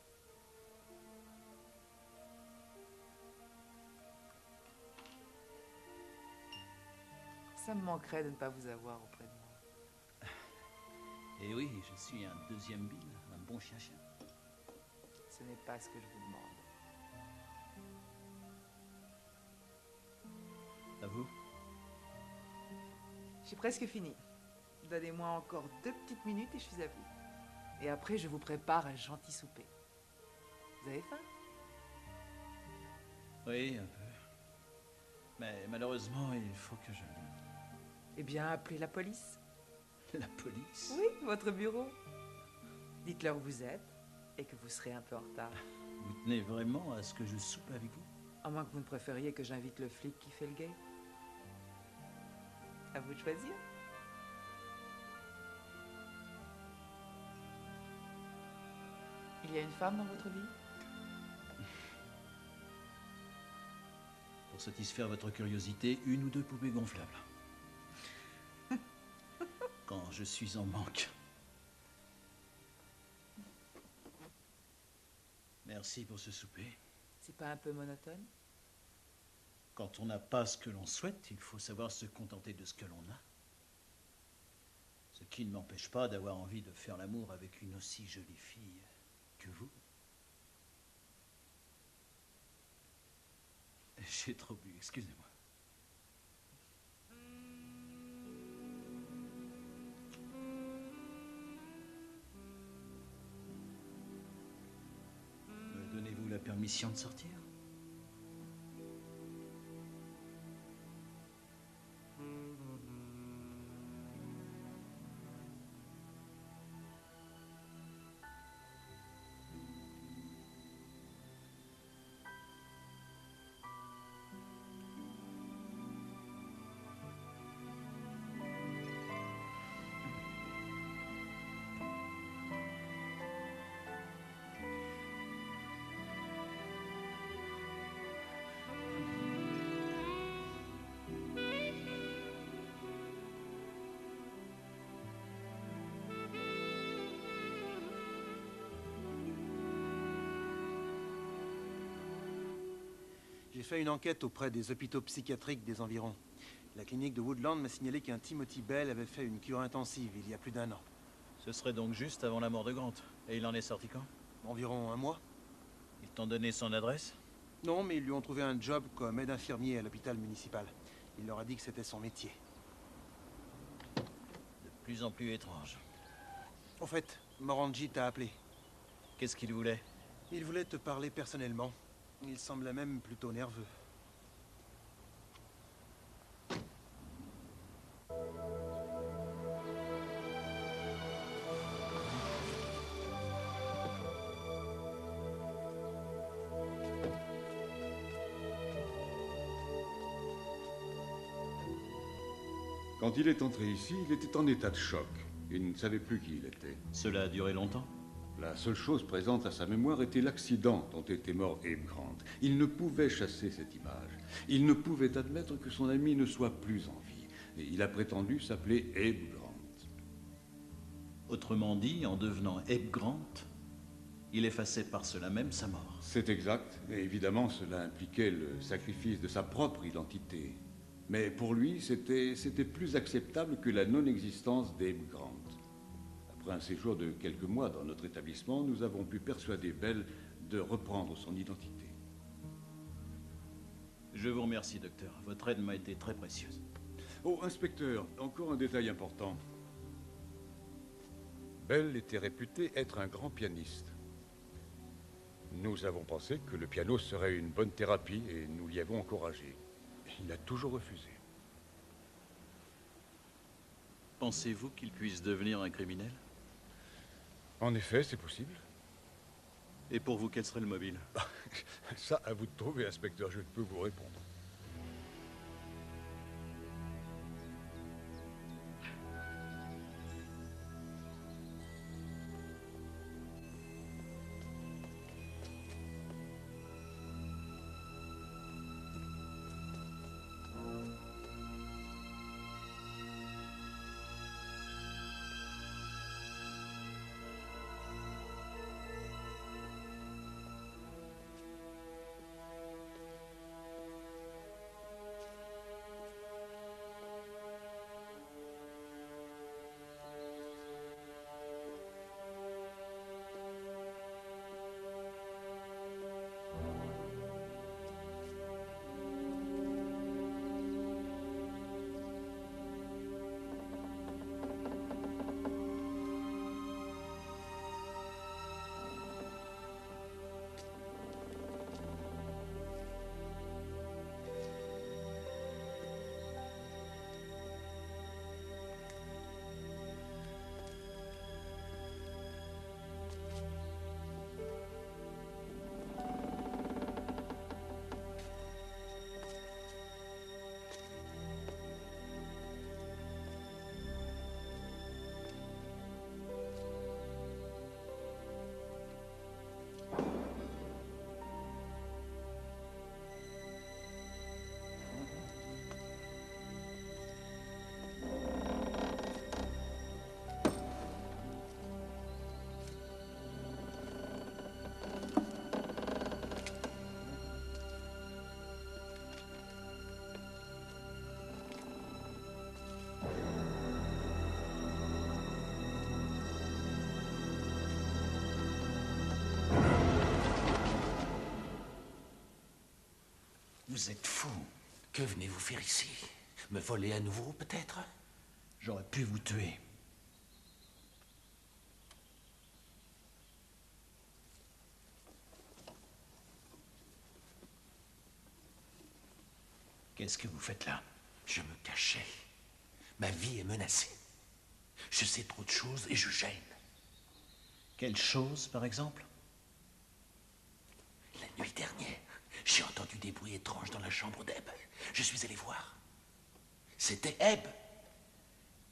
Ça me manquerait de ne pas vous avoir auprès de moi. Et oui, je suis un deuxième Bill, un bon chien-chien. Ce n'est pas ce que je vous demande. À vous? J'ai presque fini. Donnez-moi encore 2 petites minutes et je suis à vous. Et après, je vous prépare un gentil souper. Vous avez faim? Oui, un peu. Mais malheureusement, il faut que je... Eh bien, appelez la police. La police? Oui, votre bureau. Dites-leur où vous êtes et que vous serez un peu en retard. Vous tenez vraiment à ce que je soupe avec vous? À moins que vous ne préfériez que j'invite le flic qui fait le gay. À vous de choisir. Il y a une femme dans votre vie? Pour satisfaire votre curiosité, 1 ou 2 poupées gonflables. Quand je suis en manque. Merci pour ce souper. C'est pas un peu monotone? Quand on n'a pas ce que l'on souhaite, il faut savoir se contenter de ce que l'on a. Ce qui ne m'empêche pas d'avoir envie de faire l'amour avec une aussi jolie fille que vous. J'ai trop bu, excusez-moi. Me donnez-vous la permission de sortir? J'ai fait une enquête auprès des hôpitaux psychiatriques des environs. La clinique de Woodland m'a signalé qu'un Timothy Bell avait fait une cure intensive il y a plus d'1 an. Ce serait donc juste avant la mort de Grant. Et il en est sorti quand? Environ 1 mois. Ils t'ont donné son adresse? Non, mais ils lui ont trouvé un job comme aide infirmier à l'hôpital municipal. Il leur a dit que c'était son métier. De plus en plus étrange. En fait, Morangi t'a appelé. Qu'est-ce qu'il voulait? Il voulait te parler personnellement. Il semblait même plutôt nerveux. Quand il est entré ici, il était en état de choc. Il ne savait plus qui il était. Cela a duré longtemps? La seule chose présente à sa mémoire était l'accident dont était mort Abe Grant. Il ne pouvait chasser cette image. Il ne pouvait admettre que son ami ne soit plus en vie. Et il a prétendu s'appeler Abe Grant. Autrement dit, en devenant Abe Grant, il effaçait par cela même sa mort. C'est exact. Et évidemment, cela impliquait le sacrifice de sa propre identité. Mais pour lui, c'était plus acceptable que la non-existence d'Abe Grant. Après un séjour de quelques mois dans notre établissement, nous avons pu persuader Bell de reprendre son identité. Je vous remercie, docteur. Votre aide m'a été très précieuse. Oh, inspecteur, encore un détail important. Bell était réputé être un grand pianiste. Nous avons pensé que le piano serait une bonne thérapie et nous l'y avons encouragé. Il a toujours refusé. Pensez-vous qu'il puisse devenir un criminel? En effet, c'est possible. Et pour vous, quel serait le mobile? Ça, à vous de trouver, inspecteur, je ne peux vous répondre. Vous êtes fou. Que venez-vous faire ici? Me voler à nouveau, peut-être? J'aurais pu vous tuer. Qu'est-ce que vous faites là? Je me cachais. Ma vie est menacée. Je sais trop de choses et je gêne. Quelle chose, par exemple? La nuit dernière, j'ai entendu des bruits étranges dans la chambre d'Eb. Je suis allé voir. C'était Eb.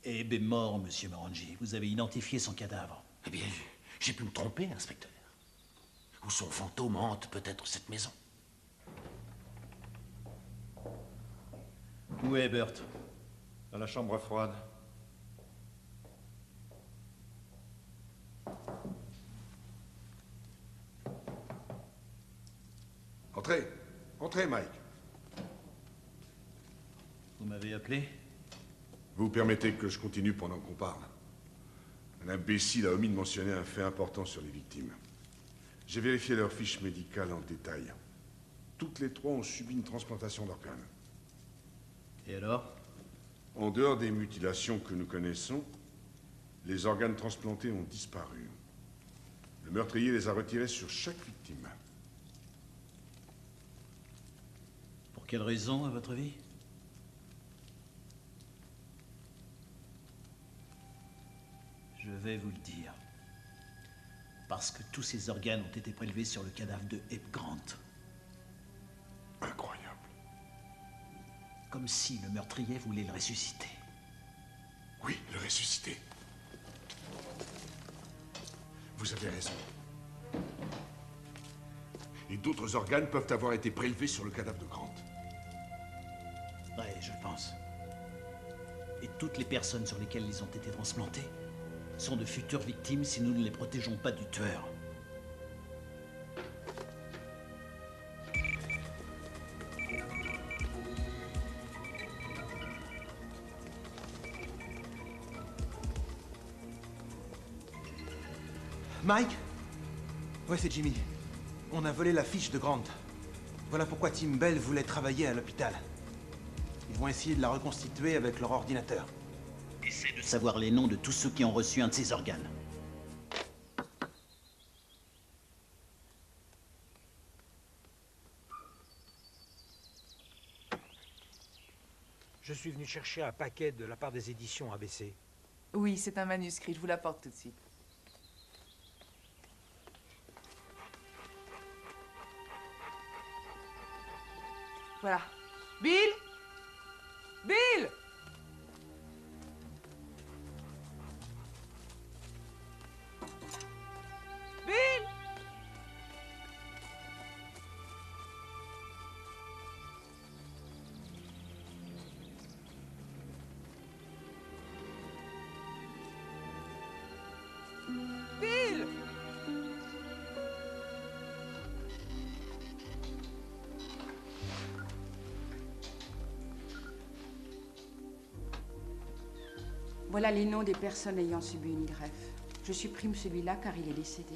Eb est mort, monsieur Morangi. Vous avez identifié son cadavre. Eh bien, j'ai pu me tromper, inspecteur. Ou son fantôme hante peut-être cette maison. Où est Bert? Dans la chambre froide. Entrez. Entrez, Mike. Vous m'avez appelé? Vous permettez que je continue pendant qu'on parle? Un imbécile a omis de mentionner un fait important sur les victimes. J'ai vérifié leurs fiches médicales en détail. Toutes les trois ont subi une transplantation d'organes. Et alors? En dehors des mutilations que nous connaissons, les organes transplantés ont disparu. Le meurtrier les a retirés sur chaque victime. Pour quelle raison, à votre avis? Je vais vous le dire. Parce que tous ces organes ont été prélevés sur le cadavre de Abe Grant. Incroyable. Comme si le meurtrier voulait le ressusciter. Oui, le ressusciter. Vous avez raison. Et d'autres organes peuvent avoir été prélevés sur le cadavre de Grant. Ouais, je le pense. Et toutes les personnes sur lesquelles ils ont été transplantés sont de futures victimes si nous ne les protégeons pas du tueur. Mike? Ouais, c'est Jimmy. On a volé la fiche de Grant. Voilà pourquoi Tim Bell voulait travailler à l'hôpital. Ils vont essayer de la reconstituer avec leur ordinateur. Essaie de savoir les noms de tous ceux qui ont reçu un de ces organes. Je suis venu chercher un paquet de la part des éditions ABC. Oui, c'est un manuscrit, je vous l'apporte tout de suite. Voilà. Bill? Bill? Bill? Bill? Voilà les noms des personnes ayant subi une greffe. Je supprime celui-là car il est décédé.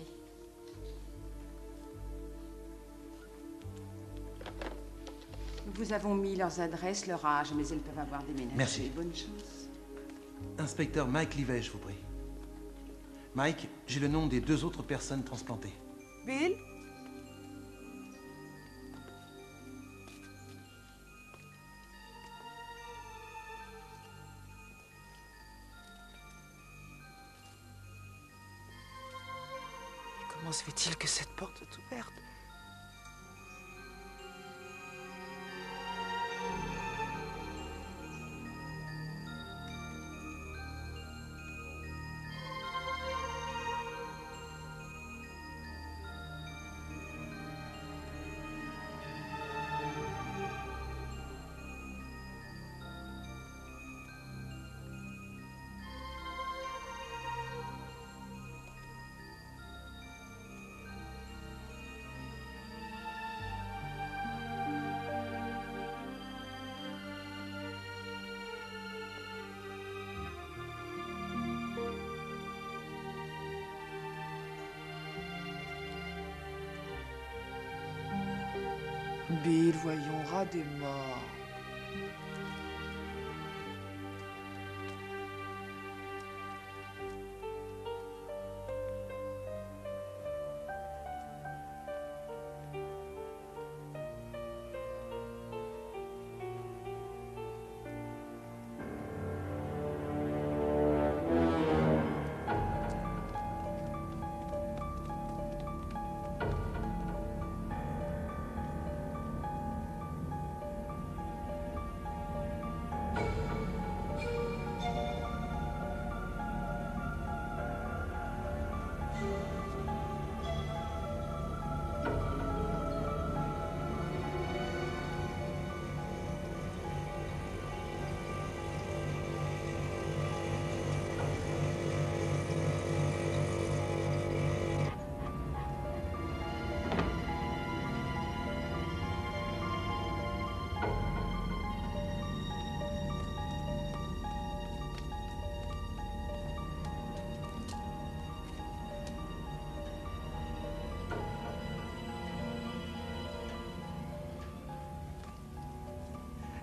Nous vous avons mis leurs adresses, leur âge, mais elles peuvent avoir déménagé. Merci. Bonne chance. Inspecteur Mike Livet, je vous prie. Mike, j'ai le nom des 2 autres personnes transplantées. Bill? Comment se fait-il que cette porte soit ouverte? Bill, voyons, rat des morts.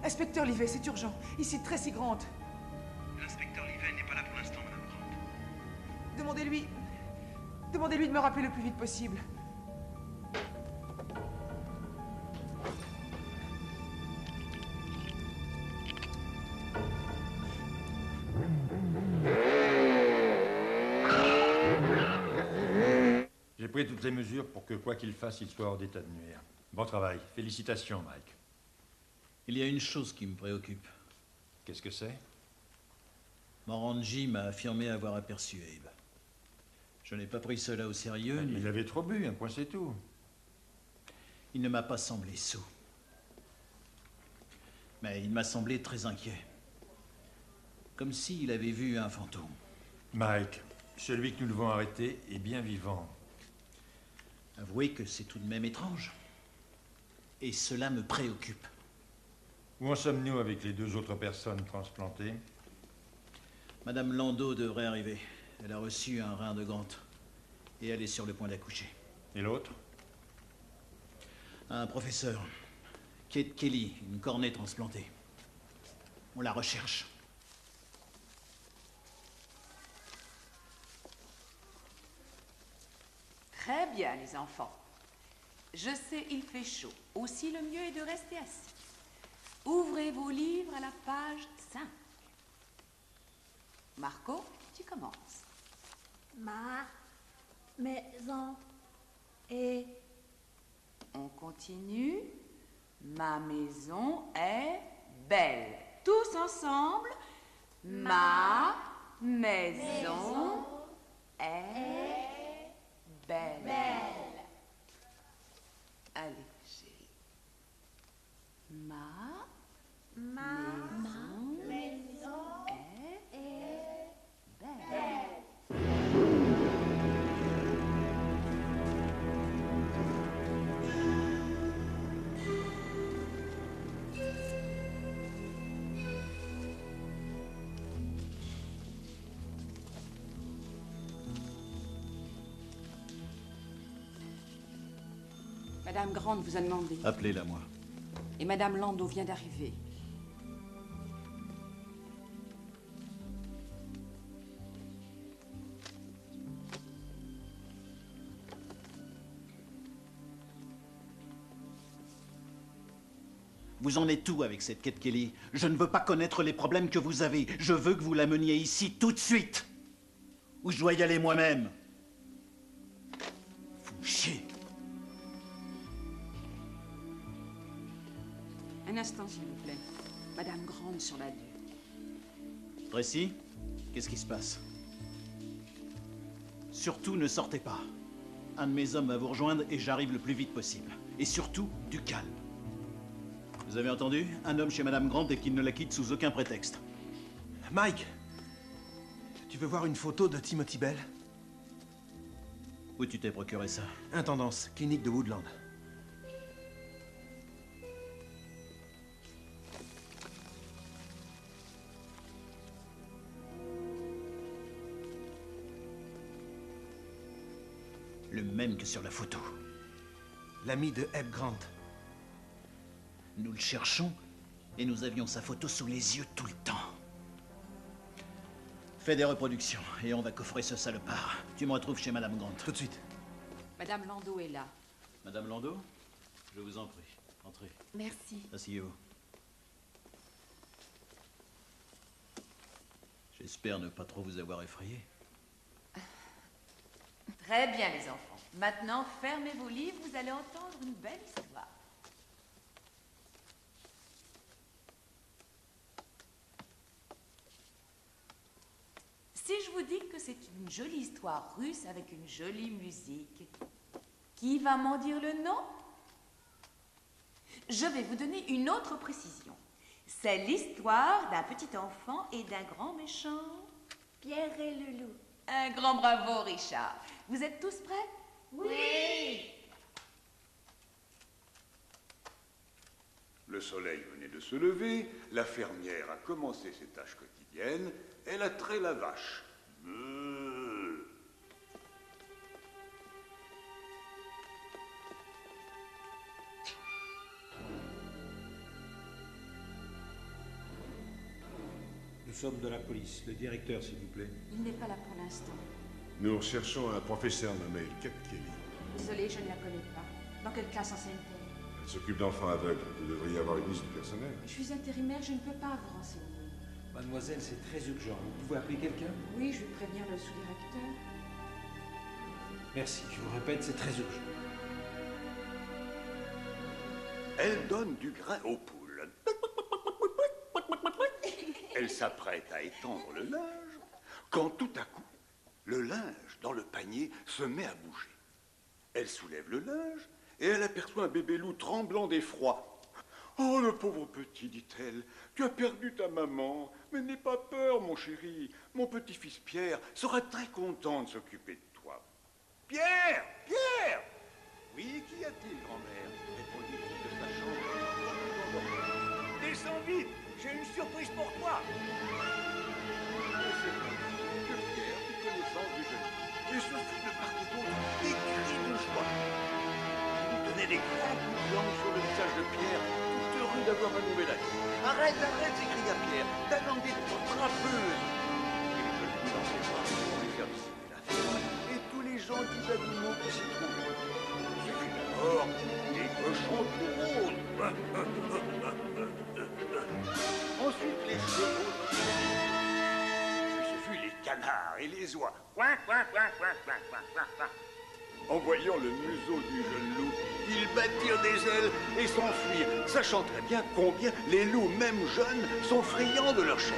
Inspecteur Livet, c'est urgent. Ici, Tracy Grant. L'inspecteur Livet n'est pas là pour l'instant, Madame Grant. Demandez-lui de me rappeler le plus vite possible. J'ai pris toutes les mesures pour que, quoi qu'il fasse, il soit hors d'état de nuire. Bon travail. Félicitations, Mike. Il y a une chose qui me préoccupe. Qu'est-ce que c'est? Morangi m'a affirmé avoir aperçu Abe. Je n'ai pas pris cela au sérieux. Il avait trop bu, un point c'est tout. Il ne m'a pas semblé sot. Mais il m'a semblé très inquiet. Comme s'il avait vu un fantôme. Mike, celui que nous devons arrêter est bien vivant. Avouez que c'est tout de même étrange. Et cela me préoccupe. Où en sommes-nous avec les 2 autres personnes transplantées? Madame Landau devrait arriver. Elle a reçu un rein de Grant. Et elle est sur le point d'accoucher. Et l'autre? Un professeur. Kate Kelly, une cornée transplantée. On la recherche. Très bien, les enfants. Je sais, il fait chaud. Aussi, le mieux est de rester assis. Ouvrez vos livres à la page 5. Marco, tu commences. Ma maison est... On continue. Ma maison est belle. Tous ensemble. Ma maison est belle. Allez, chérie. Ma maison est belle. Madame Grant vous a demandé. Appelez-la moi. Et Madame Landau vient d'arriver. Vous en êtes où avec cette Kate Kelly? Je ne veux pas connaître les problèmes que vous avez. Je veux que vous la meniez ici tout de suite. Ou je dois y aller moi-même. Vous chiez. Un instant, s'il vous plaît. Madame Grant sur la 2. Tracy, qu'est-ce qui se passe? Surtout, ne sortez pas. Un de mes hommes va vous rejoindre et j'arrive le plus vite possible. Et surtout, du calme. Vous avez entendu? Un homme chez Madame Grant et qu'il ne la quitte sous aucun prétexte. Mike, tu veux voir une photo de Timothy Bell? Où tu t'es procuré ça? Intendance, clinique de Woodland. Le même que sur la photo. L'ami de Abe Grant. Nous le cherchons et nous avions sa photo sous les yeux tout le temps. Fais des reproductions et on va coffrer ce salopard. Tu me retrouves chez Madame Grant. Tout de suite. Madame Landau est là. Madame Landau, je vous en prie. Entrez. Merci. Asseyez-vous. J'espère ne pas trop vous avoir effrayé. Très bien, les enfants. Maintenant, fermez vos livres, vous allez entendre une belle histoire. Si je vous dis que c'est une jolie histoire russe avec une jolie musique, qui va m'en dire le nom? Je vais vous donner une autre précision. C'est l'histoire d'un petit enfant et d'un grand méchant. Pierre et le loup. Un grand bravo, Richard. Vous êtes tous prêts? Oui. Le soleil venait de se lever, la fermière a commencé ses tâches quotidiennes, elle a trait la vache. sommes de la police. Le directeur, s'il vous plaît. Il n'est pas là pour l'instant. Nous recherchons un professeur nommé Kate Kelly. Désolée, je ne la connais pas. Dans quelle classe enseigne-t-elle? Elle s'occupe d'enfants aveugles. Vous devriez avoir une liste du personnel. Je suis intérimaire, je ne peux pas vous renseigner. Mademoiselle, c'est très urgent. Vous pouvez appeler quelqu'un? Oui, je vais prévenir le sous-directeur. Merci, je vous répète, c'est très urgent. Elle donne du grain aux poules. Elle s'apprête à étendre le linge, quand tout à coup, le linge dans le panier se met à bouger. Elle soulève le linge et elle aperçoit un bébé loup tremblant d'effroi. « Oh, le pauvre petit, dit-elle, tu as perdu ta maman, mais n'aie pas peur, mon chéri. Mon petit-fils Pierre sera très content de s'occuper de toi. »« Pierre! Pierre !»« Oui, qu'y a-t-il, grand-mère » répondit-il de sa chambre. « Descends vite, j'ai une surprise pour toi !» Et c'est ainsi que Pierre fit connaissance du jeune homme. Et ce fut de part et d'autre des cris de joie. Il donnait des grands coups de langue sur le visage de Pierre, tout heureux d'avoir un nouvel ami. « Arrête, arrête !» s'écria Pierre, « ta langue est trop trappeuse !» Et le jeune homme dans ses bras pour lui faire dissimuler la fièvre, et tous les gens qui animaux qui s'y trouvaient. Ce fut d'abord les cochons tout roses. Ensuite les chevaux. Puis ce fut les canards et les oies. En voyant le museau du jeune loup, ils battirent des ailes et s'enfuirent, sachant très bien combien les loups, même jeunes, sont friands de leur chair.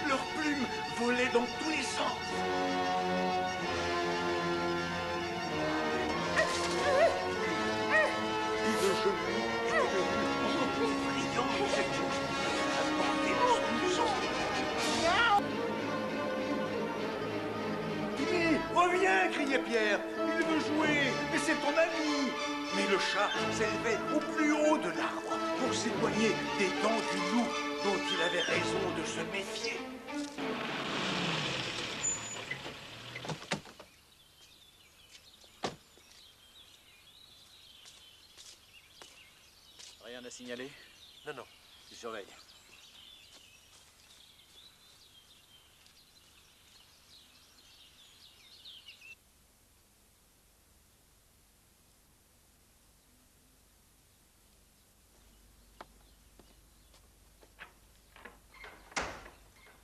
Leurs plumes volaient dans tous les sens. Et le jeune loup était devenu encore plus friand de cette chose à portée de son museau. Timmy, reviens, criait Pierre. Il veut jouer, mais c'est ton ami. Mais le chat s'élevait au plus haut de l'arbre pour s'éloigner des dents du loup dont il avait raison de se méfier. Rien à signaler? Non, non. Je surveille.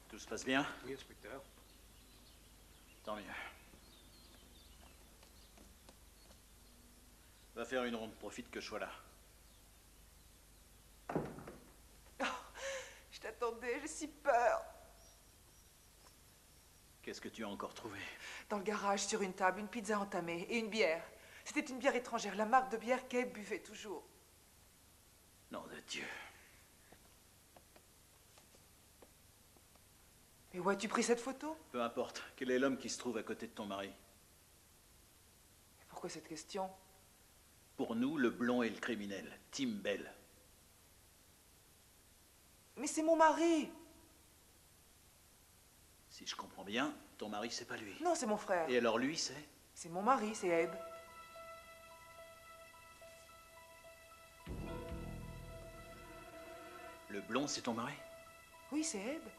Tout se passe bien? Oui, inspecteur. Tant mieux. Va faire une ronde, profite que je sois là. Je t'attendais, j'ai si peur. Qu'est-ce que tu as encore trouvé? Dans le garage, sur une table, une pizza entamée et une bière. C'était une bière étrangère, la marque de bière qu'Abe buvait toujours. Nom de Dieu. Mais où as-tu pris cette photo? Peu importe. Quel est l'homme qui se trouve à côté de ton mari? Pourquoi cette question? Pour nous, le blond est le criminel, Tim Bell. Mais c'est mon mari! Si je comprends bien, ton mari, c'est pas lui. Non, c'est mon frère. Et alors lui, c'est? C'est mon mari, c'est Abe. Le blond, c'est ton mari? Oui, c'est Abe.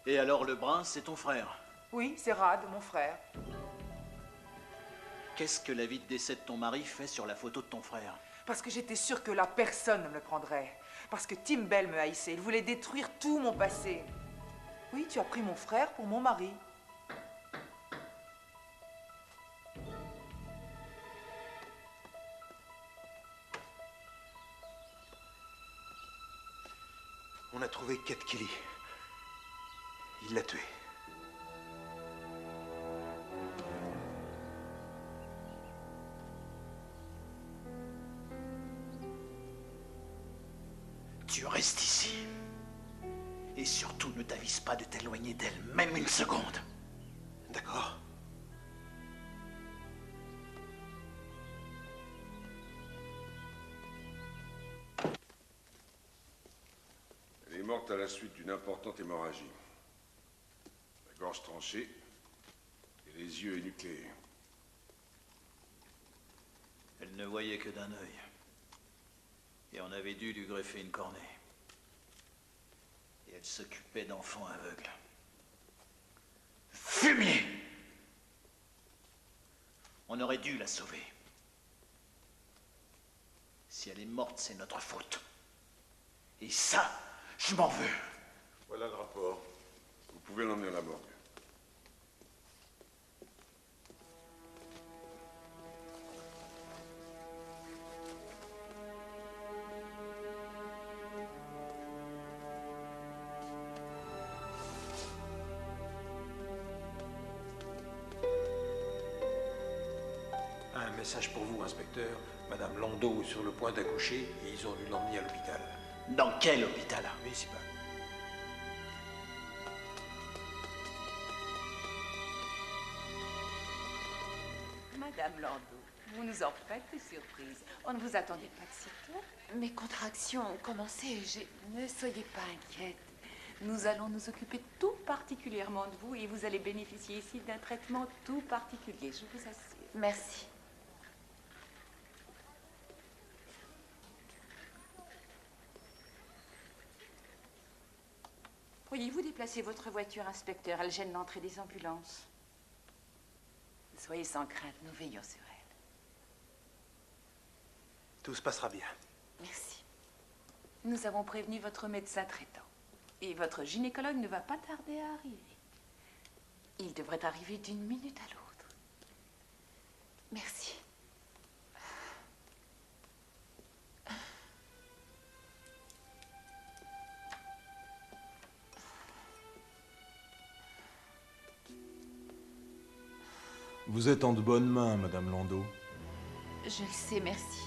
Et alors le brun, c'est ton frère? Oui, c'est Rad, mon frère. Qu'est-ce que la vie de décès de ton mari fait sur la photo de ton frère? Parce que j'étais sûre que là, personne ne me le prendrait. Parce que Tim Bell me haïssait. Il voulait détruire tout mon passé. Oui, tu as pris mon frère pour mon mari. On a trouvé Kate Kelly. Il l'a tué. Tu restes ici. Et surtout, ne t'avise pas de t'éloigner d'elle, même une seconde. D'accord. Elle est morte à la suite d'une importante hémorragie. La gorge tranchée et les yeux énucléés. Elle ne voyait que d'un œil. Et on avait dû lui greffer une cornée. Et elle s'occupait d'enfants aveugles. Fumier! On aurait dû la sauver. Si elle est morte, c'est notre faute. Et ça, je m'en veux. Voilà le rapport. Vous pouvez l'emmener à la morgue. Un message pour vous, inspecteur. Madame Landau est sur le point d'accoucher et ils ont dû l'emmener à l'hôpital. Dans quel hôpital? Municipal. Madame Landau, vous nous en faites des surprises. On ne vous attendait pas de si tôt. Mes contractions ont commencé. Ne soyez pas inquiète. Nous allons nous occuper tout particulièrement de vous et vous allez bénéficier ici d'un traitement tout particulier, je vous assure. Merci. Pourriez-vous déplacer votre voiture, inspecteur? Elle gêne l'entrée des ambulances. Soyez sans crainte, nous veillons sur elle. Tout se passera bien. Merci. Nous avons prévenu votre médecin traitant. Et votre gynécologue ne va pas tarder à arriver. Il devrait arriver d'une minute à l'autre. Merci. Vous êtes en de bonnes mains, Madame Landau. Je le sais, merci.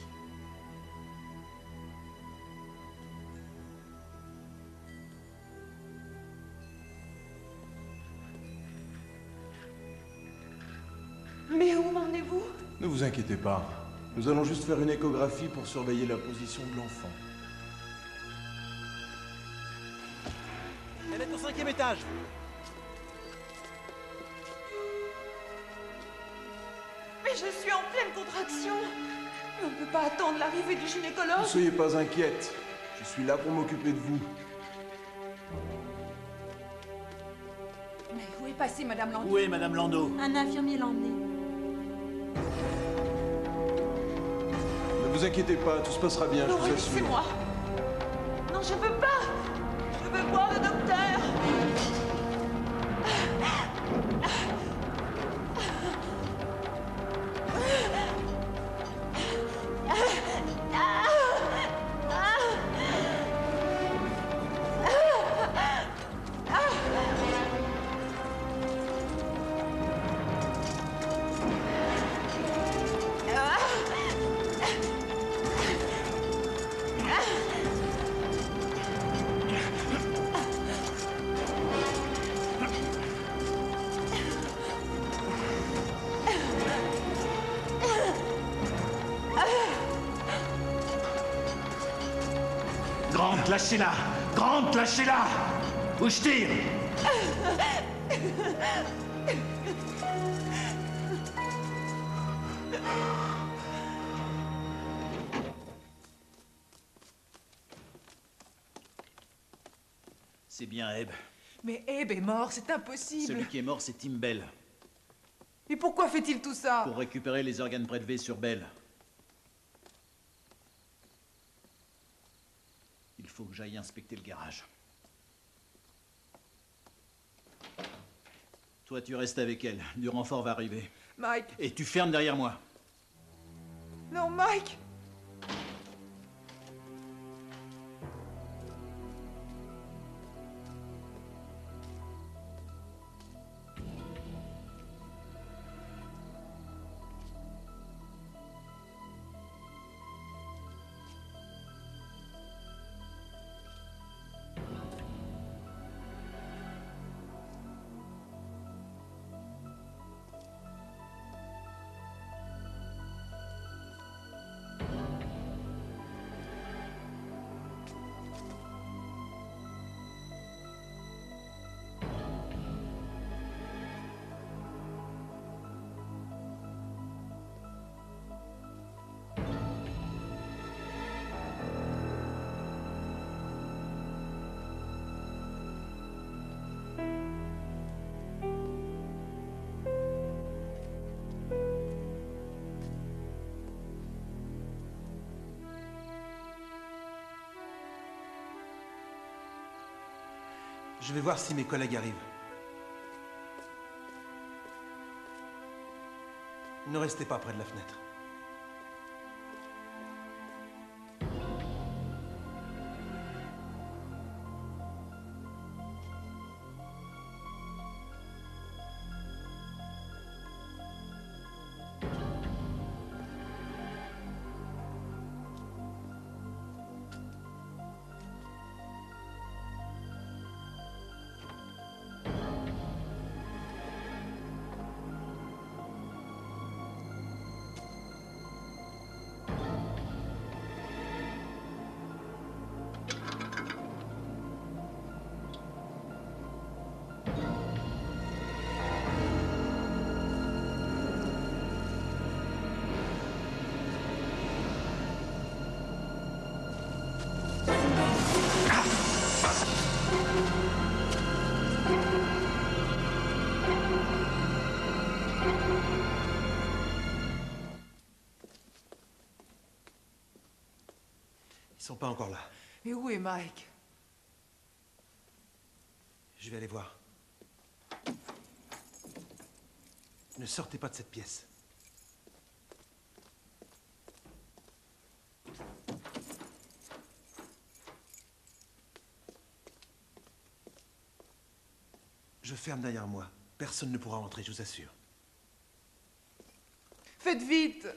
Mais où en êtes-vous? Ne vous inquiétez pas. Nous allons juste faire une échographie pour surveiller la position de l'enfant. Elle est au 5e étage. Mais je suis en pleine contraction. On ne peut pas attendre l'arrivée du gynécologue. Ne soyez pas inquiète. Je suis là pour m'occuper de vous. Mais où est passée Madame Landau? Où est Madame Landau? Un infirmier l'a emmené. Ne vous inquiétez pas, tout se passera bien, je Non, vous assure. laissez-moi. Non, je veux pas. Je veux voir le docteur. Grant, lâchez-la! Grant, lâchez-la! Ou je tire! C'est bien Ebb. Mais Ebb est mort, c'est impossible. Celui qui est mort, c'est Tim Bell. Et pourquoi fait-il tout ça? Pour récupérer les organes prélevés sur Bell. Il faut que j'aille inspecter le garage. Toi, tu restes avec elle. Du renfort va arriver. Mike. Et tu fermes derrière moi. Non, Mike. Je vais voir si mes collègues arrivent. Ne restez pas près de la fenêtre. Ils sont pas encore là. Et où est Mike? Je vais aller voir. Ne sortez pas de cette pièce. Je ferme derrière moi. Personne ne pourra entrer, je vous assure. Faites vite!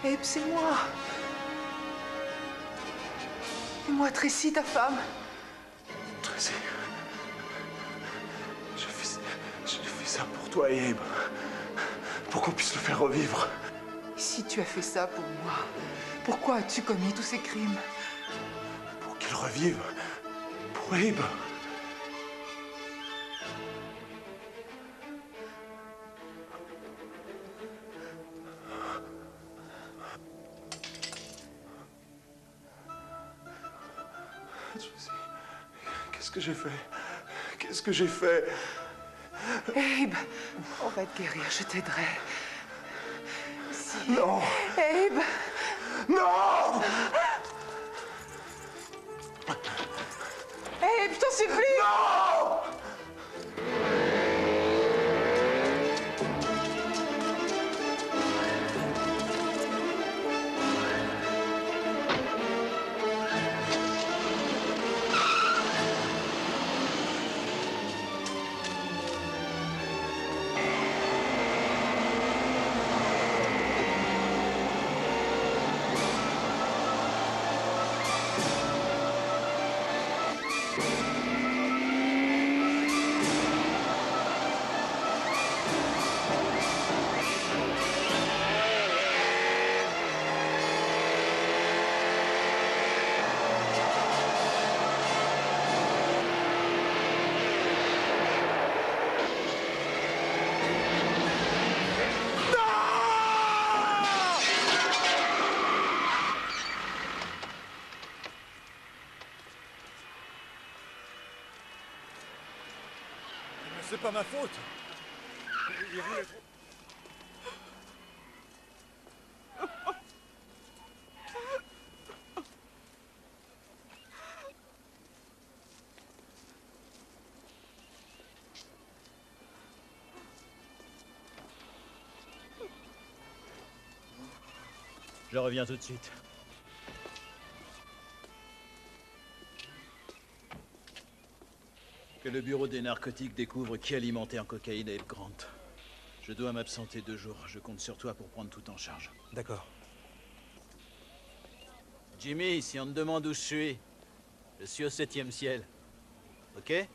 Abe, c'est moi. C'est moi, Tracy, ta femme. Tracy. J'ai fait ça pour toi et Abe. Pour qu'on puisse le faire revivre. Si tu as fait ça pour moi, pourquoi as-tu commis tous ces crimes? Pour qu'il revive. Pour Abe. Qu'est-ce que j'ai fait? Qu'est-ce que j'ai fait? Abe, on va te guérir, je t'aiderai. Si. Non. Abe. Non. Abe, je t'en supplie. Non. C'est pas ma faute. Il voulait trop... Je reviens tout de suite. Que le bureau des narcotiques découvre qui alimentait en cocaïne Abe Grant. Je dois m'absenter 2 jours. Je compte sur toi pour prendre tout en charge. D'accord. Jimmy, si on te demande où je suis au 7e ciel. Ok?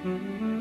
Mm-hmm.